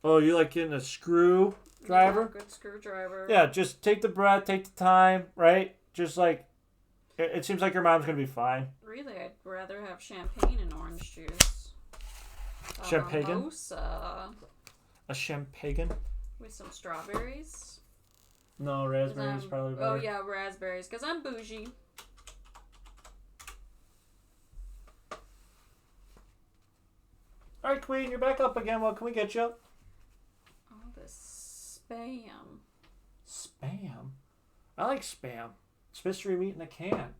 Speaker 2: Oh, you like getting a screwdriver?
Speaker 1: Yeah, good screwdriver.
Speaker 2: Yeah, just take the breath, take the time, right? Just like, it seems like your mom's going to be fine.
Speaker 1: Really, I'd rather have champagne and orange juice.
Speaker 2: Champagne?
Speaker 1: Mimosa.
Speaker 2: A champagne?
Speaker 1: With some strawberries.
Speaker 2: No, raspberries probably better.
Speaker 1: Oh, yeah, raspberries, because I'm bougie.
Speaker 2: All right, Queen, you're back up again. What can we get you?
Speaker 1: Oh, this spam.
Speaker 2: Spam? I like spam. It's mystery meat in a can.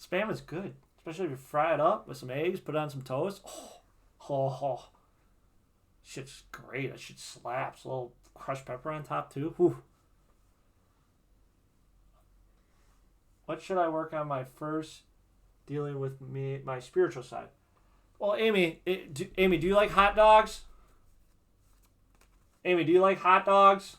Speaker 2: Spam is good, especially if you fry it up with some eggs, put it on some toast. Oh. Shit's great. That shit slaps. A little crushed pepper on top, too. Whew. What should I work on my first dealing with my spiritual side? Well, Amy, do you like hot dogs? Amy, do you like hot dogs?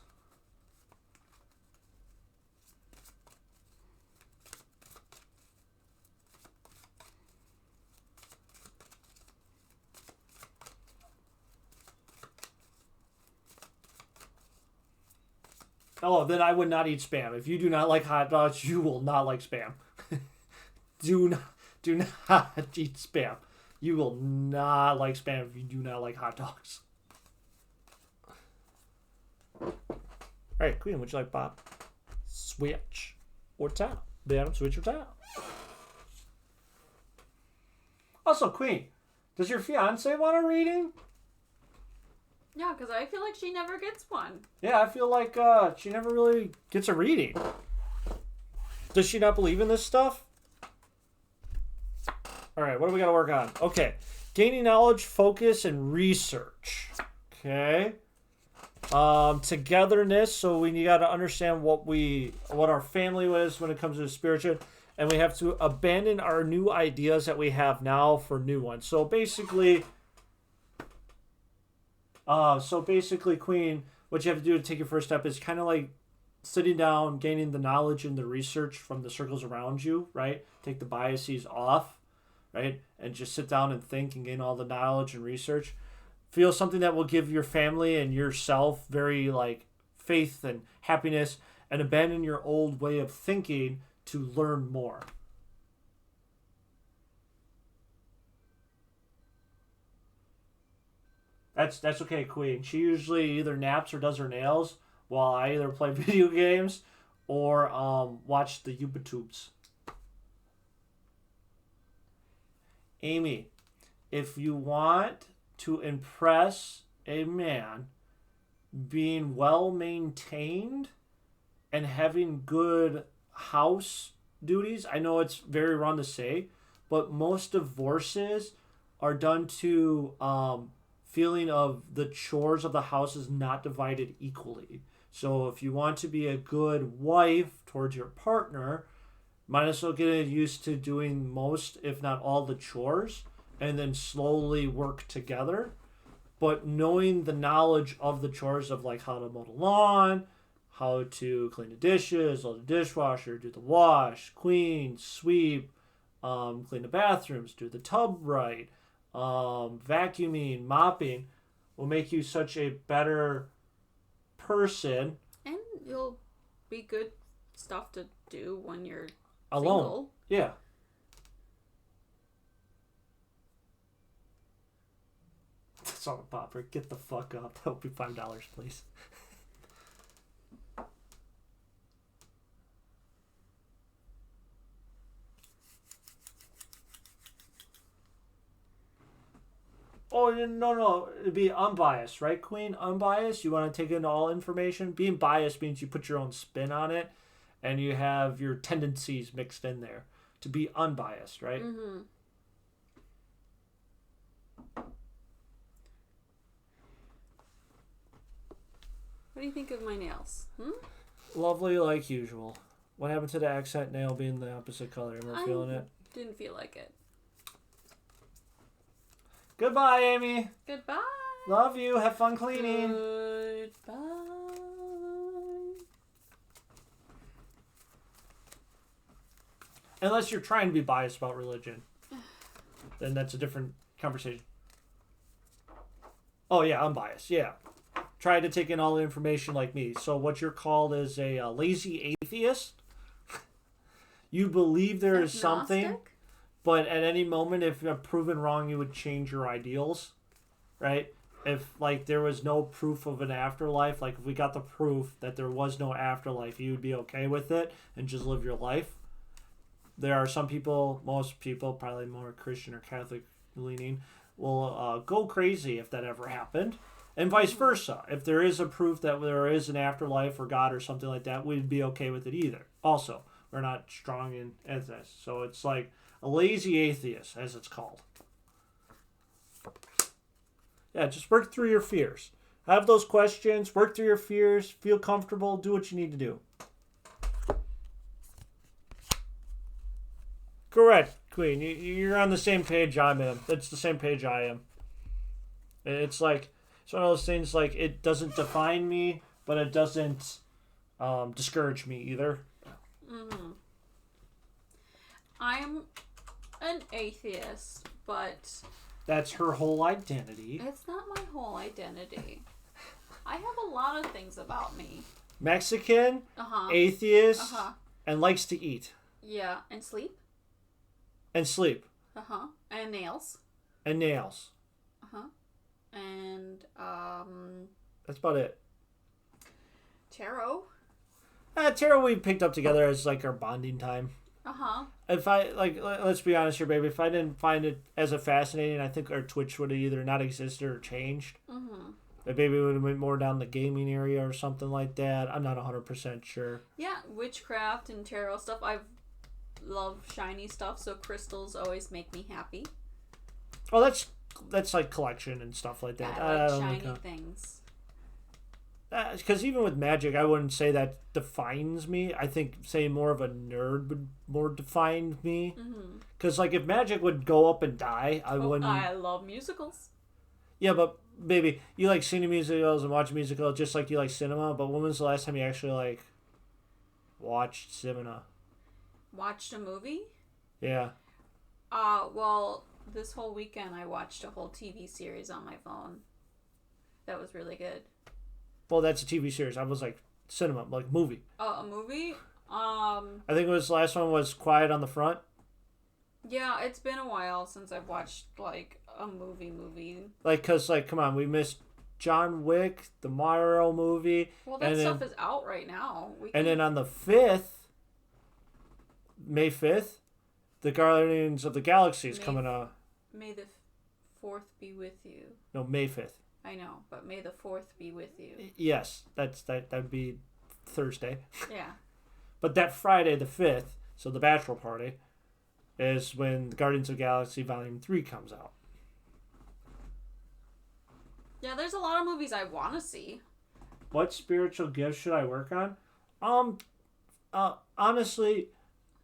Speaker 2: Oh, then I would not eat Spam. If you do not like hot dogs, you will not like Spam. Do not eat Spam. You will not like Spam if you do not like hot dogs. Alright, Queen, would you like Bob? Switch or tap? Bottom, switch or tap? Also, Queen, does your fiance want a reading?
Speaker 1: Yeah, because I feel like she never gets one.
Speaker 2: Yeah, I feel like she never really gets a reading. Does she not believe in this stuff? Alright, what do we got to work on? Okay, gaining knowledge, focus, and research. Okay. Togetherness, so you got to understand what our family was when it comes to spiritual, and we have to abandon our new ideas that we have now for new ones. So basically, Queen, what you have to do to take your first step is kind of like sitting down, gaining the knowledge and the research from the circles around you, right? Take the biases off, right? And just sit down and think and gain all the knowledge and research. Feel something that will give your family and yourself very like faith and happiness, and abandon your old way of thinking to learn more. That's okay, Queen. She usually either naps or does her nails while I either play video games or watch the YouTubes. Amy, if you want to impress a man being well maintained and having good house duties, I know it's very wrong to say, but most divorces are done to feeling of the chores of the house is not divided equally. So if you want to be a good wife towards your partner, might as well get used to doing most, if not all, the chores, and then slowly work together. But knowing the knowledge of the chores of like how to mow the lawn, how to clean the dishes, load the dishwasher, do the wash, clean, sweep, clean the bathrooms, do the tub right, vacuuming, mopping, will make you such a better person.
Speaker 1: And you'll be good stuff to do when you're
Speaker 2: alone.
Speaker 1: Single.
Speaker 2: Yeah. Salt and popper, get the fuck up. That would be $5, please. Oh, no. It'd be unbiased, right, Queen? Unbiased? You want to take in all information? Being biased means you put your own spin on it and you have your tendencies mixed in there. To be unbiased, right?
Speaker 1: Mm-hmm. What do you think of my nails?
Speaker 2: Lovely like usual. What happened to the accent nail being the opposite color? Am I feeling it?
Speaker 1: Didn't feel like it.
Speaker 2: Goodbye, Amy.
Speaker 1: Goodbye.
Speaker 2: Love you. Have fun cleaning.
Speaker 1: Goodbye.
Speaker 2: Unless you're trying to be biased about religion. Then that's a different conversation. Oh, yeah, I'm biased. Yeah. Try to take in all the information like me. So what you're called is a lazy atheist. You believe there is something, but at any moment, if you're proven wrong, you would change your ideals, right? If like there was no proof of an afterlife, like if we got the proof that there was no afterlife, you would be okay with it and just live your life. There are some people, most people, probably more Christian or Catholic leaning, will go crazy if that ever happened. And vice versa. If there is a proof that there is an afterlife or God or something like that, we'd be okay with it either. Also, we're not strong in this. So it's like a lazy atheist, as it's called. Yeah, just work through your fears. Have those questions, work through your fears, feel comfortable, do what you need to do. Correct, Queen. You're on the same page I'm in. It's the same page I am. It's like... It's one of those things like it doesn't define me, but it doesn't discourage me either.
Speaker 1: Mm-hmm. I'm an atheist, but...
Speaker 2: That's her whole identity.
Speaker 1: It's not my whole identity. I have a lot of things about me.
Speaker 2: Mexican, atheist, and likes to eat.
Speaker 1: Yeah, and sleep.
Speaker 2: And sleep.
Speaker 1: And nails.
Speaker 2: And nails.
Speaker 1: And,
Speaker 2: that's about it.
Speaker 1: Tarot.
Speaker 2: Tarot we picked up together as, like, our bonding time. If I, like, let's be honest here, baby. If I didn't find it as a fascinating, I think our Twitch would have either not existed or changed. Maybe we would have went more down the gaming area or something like that. I'm not 100% sure.
Speaker 1: Yeah, witchcraft and tarot stuff. I love shiny stuff, so crystals always make me happy.
Speaker 2: Oh, that's like collection and stuff like that.
Speaker 1: Yeah, I like shiny things.
Speaker 2: Because even with magic, I wouldn't say that defines me. I think saying more of a nerd would more define me. Because like if magic would go up and die, I wouldn't.
Speaker 1: I love musicals.
Speaker 2: Yeah, but baby, you like seeing musicals and watching musicals just like you like cinema. But when was the last time you actually like watched cinema?
Speaker 1: Watched a movie?
Speaker 2: Yeah.
Speaker 1: Well, this whole weekend I watched a whole TV series on my phone. That was really good.
Speaker 2: Well, that's a TV series. I was like cinema, like movie.
Speaker 1: Oh, a movie?
Speaker 2: I think it was the last one was Quiet on the Front.
Speaker 1: Yeah, it's been a while since I've watched like a movie.
Speaker 2: Like, cause like, come on, we missed John Wick, the Mario movie.
Speaker 1: Well, that stuff is out right now.
Speaker 2: And then on the 5th, May 5th, the Guardians of the Galaxy is coming out.
Speaker 1: May the 4th be with you.
Speaker 2: No, May 5th.
Speaker 1: I know, but May the 4th be with you.
Speaker 2: Yes, that'd be Thursday.
Speaker 1: Yeah.
Speaker 2: But that Friday the 5th, so the bachelor party, is when the Guardians of the Galaxy Volume 3 comes out.
Speaker 1: Yeah, there's a lot of movies I want to see.
Speaker 2: What spiritual gifts should I work on? Honestly,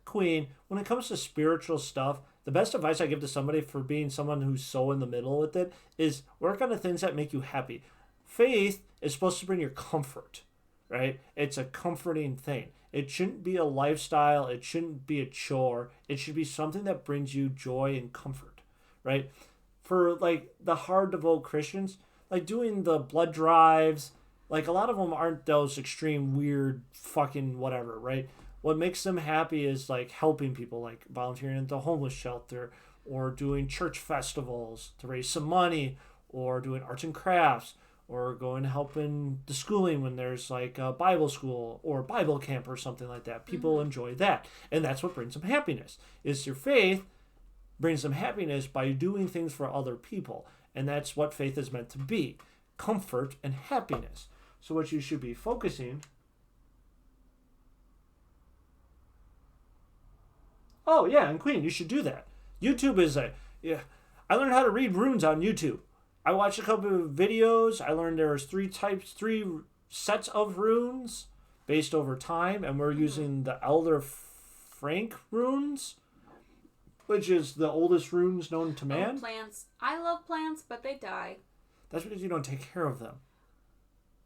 Speaker 2: Queen, when it comes to spiritual stuff, the best advice I give to somebody for being someone who's so in the middle with it is work on the things that make you happy. Faith is supposed to bring you comfort, right? It's a comforting thing. It shouldn't be a lifestyle. It shouldn't be a chore. It should be something that brings you joy and comfort, right? For like the hard devout Christians, like doing the blood drives, like a lot of them aren't those extreme weird fucking whatever, right? What makes them happy is like helping people, like volunteering at the homeless shelter or doing church festivals to raise some money or doing arts and crafts or going to help in the schooling when there's like a Bible school or Bible camp or something like that. People enjoy that. And that's what brings them happiness. Is your faith brings them happiness by doing things for other people. And that's what faith is meant to be. Comfort and happiness. So what you should be focusing. Oh yeah, and Queen, you should do that. YouTube is yeah. I learned how to read runes on YouTube. I watched a couple of videos. I learned there's three sets of runes based over time, and we're using the Elder Frank runes, which is the oldest runes known to man.
Speaker 1: Oh, plants. I love plants, but they die.
Speaker 2: That's because you don't take care of them.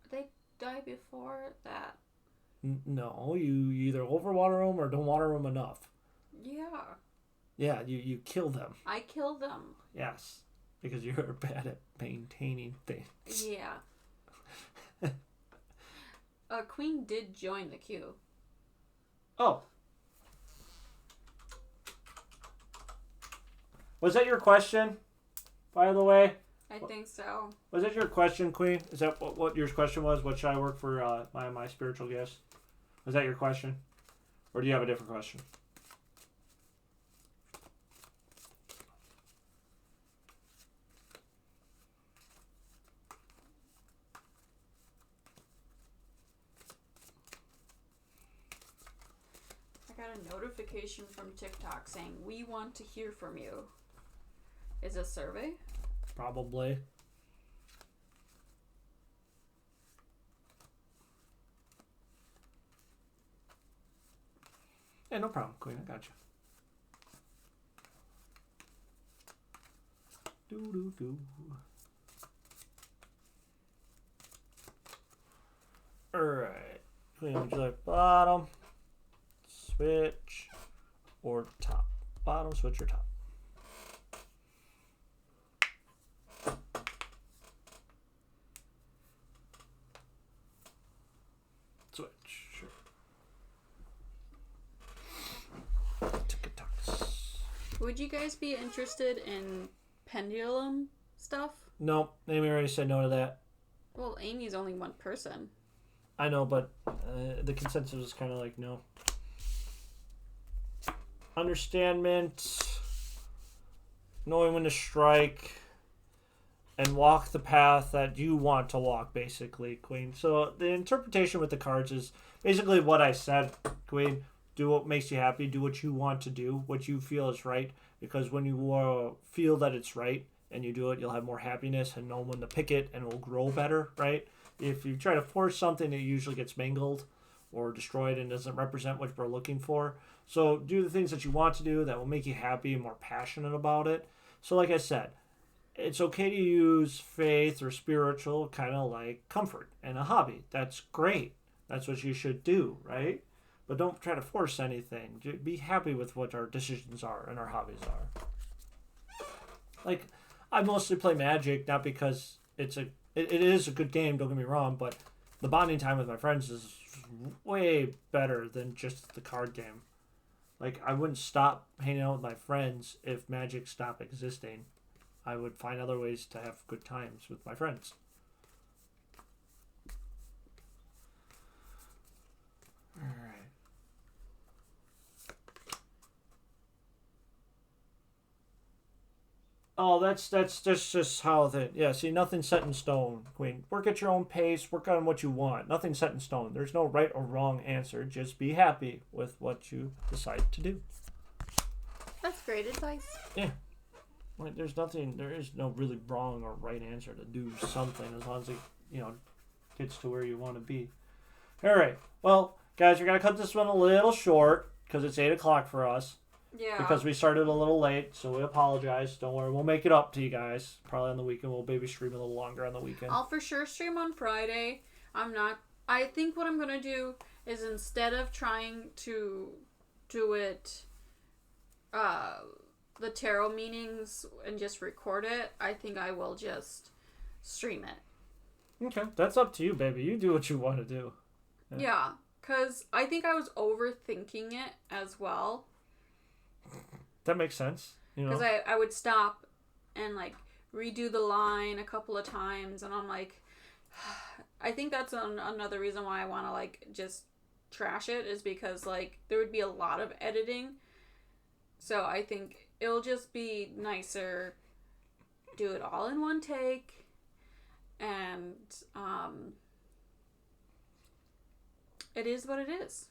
Speaker 1: They die before that.
Speaker 2: No, you either overwater them or don't water them enough.
Speaker 1: Yeah.
Speaker 2: Yeah, you kill them.
Speaker 1: I kill them.
Speaker 2: Yes, because you're bad at maintaining things.
Speaker 1: Yeah. Queen did join the queue.
Speaker 2: Oh. Was that your question, by the way?
Speaker 1: I think so.
Speaker 2: Was that your question, Queen? Is that what your question was? What should I work for my spiritual gifts? Was that your question? Or do you have a different question?
Speaker 1: I got a notification from TikTok saying, "We want to hear from you." Is it a survey?
Speaker 2: Probably. Yeah, no problem, Queen. I got you. Do. Alright. Queen, would you like bottom, switch, or top? Bottom, switch, or top? Switch. Sure. Tick-a-tocks.
Speaker 1: Would you guys be interested in pendulum stuff?
Speaker 2: No, Amy already said no to that.
Speaker 1: Well, Amy's only one person.
Speaker 2: I know, but the consensus is kind of like no. Understandment, knowing when to strike, and walk the path that you want to walk, basically, Queen. So the interpretation with the cards is basically what I said, Queen. Do what makes you happy. Do what you want to do, what you feel is right. Because when you feel that it's right and you do it, you'll have more happiness and know when to pick it and it will grow better, right? If you try to force something, it usually gets mangled or destroyed and doesn't represent what we're looking for. So do the things that you want to do that will make you happy and more passionate about it. So like I said, it's okay to use faith or spiritual kind of like comfort and a hobby. That's great. That's what you should do, right? But don't try to force anything. Be happy with what our decisions are and our hobbies are. Like, I mostly play Magic, not because it is a good game, don't get me wrong, but the bonding time with my friends is way better than just the card game. Like, I wouldn't stop hanging out with my friends if Magic stopped existing. I would find other ways to have good times with my friends. All right. Oh, that's just how see, nothing's set in stone, Queen. Work at your own pace, work on what you want. Nothing's set in stone. There's no right or wrong answer. Just be happy with what you decide to do.
Speaker 1: That's great advice.
Speaker 2: Yeah. Like, there is no really wrong or right answer to do something as long as it, gets to where you want to be. All right. Well, guys, we're going to cut this one a little short because it's 8 o'clock for us.
Speaker 1: Yeah.
Speaker 2: Because we started a little late, so we apologize. Don't worry. We'll make it up to you guys. Probably on the weekend. We'll maybe stream a little longer on the weekend.
Speaker 1: I'll for sure stream on Friday. I think what I'm going to do is instead of trying to do it, the tarot meanings and just record it, I think I will just stream it.
Speaker 2: Okay. That's up to you, baby. You do what you want to do.
Speaker 1: Yeah, because I think I was overthinking it as well.
Speaker 2: That makes sense.
Speaker 1: Because I would stop and, like, redo the line a couple of times, and I'm like, I think that's another reason why I want to, like, just trash it, is because, like, there would be a lot of editing. So I think it'll just be nicer, do it all in one take, and it is what it is,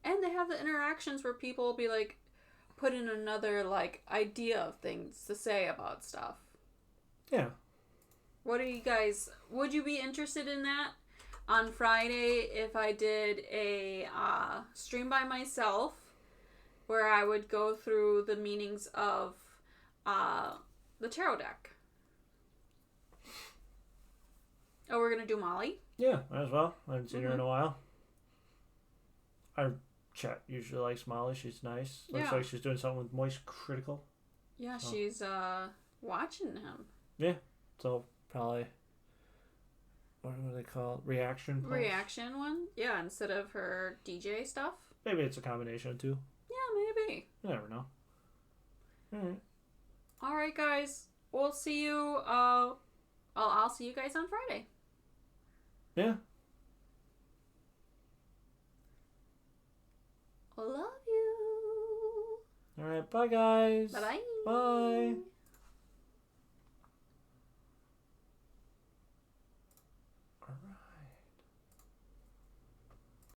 Speaker 1: And they have the interactions where people will be like, put in another, like, idea of things to say about stuff.
Speaker 2: Yeah.
Speaker 1: What are you guys, would you be interested in that on Friday if I did a stream by myself where I would go through the meanings of the tarot deck? Oh, we're going to do Molly?
Speaker 2: Yeah, might as well. I haven't seen her in a while. Our chat usually likes Molly. She's nice. Looks like she's doing something with Moist Critical.
Speaker 1: Yeah, she's watching him.
Speaker 2: Yeah, so probably, what do they call it? Reaction pulse?
Speaker 1: Reaction one? Yeah, instead of her DJ stuff.
Speaker 2: Maybe it's a combination of two.
Speaker 1: Yeah, maybe.
Speaker 2: You never know. Alright.
Speaker 1: Alright, guys. We'll see you, I'll see you guys on Friday.
Speaker 2: Yeah.
Speaker 1: Love you.
Speaker 2: Alright, bye guys.
Speaker 1: Bye-bye.
Speaker 2: Bye.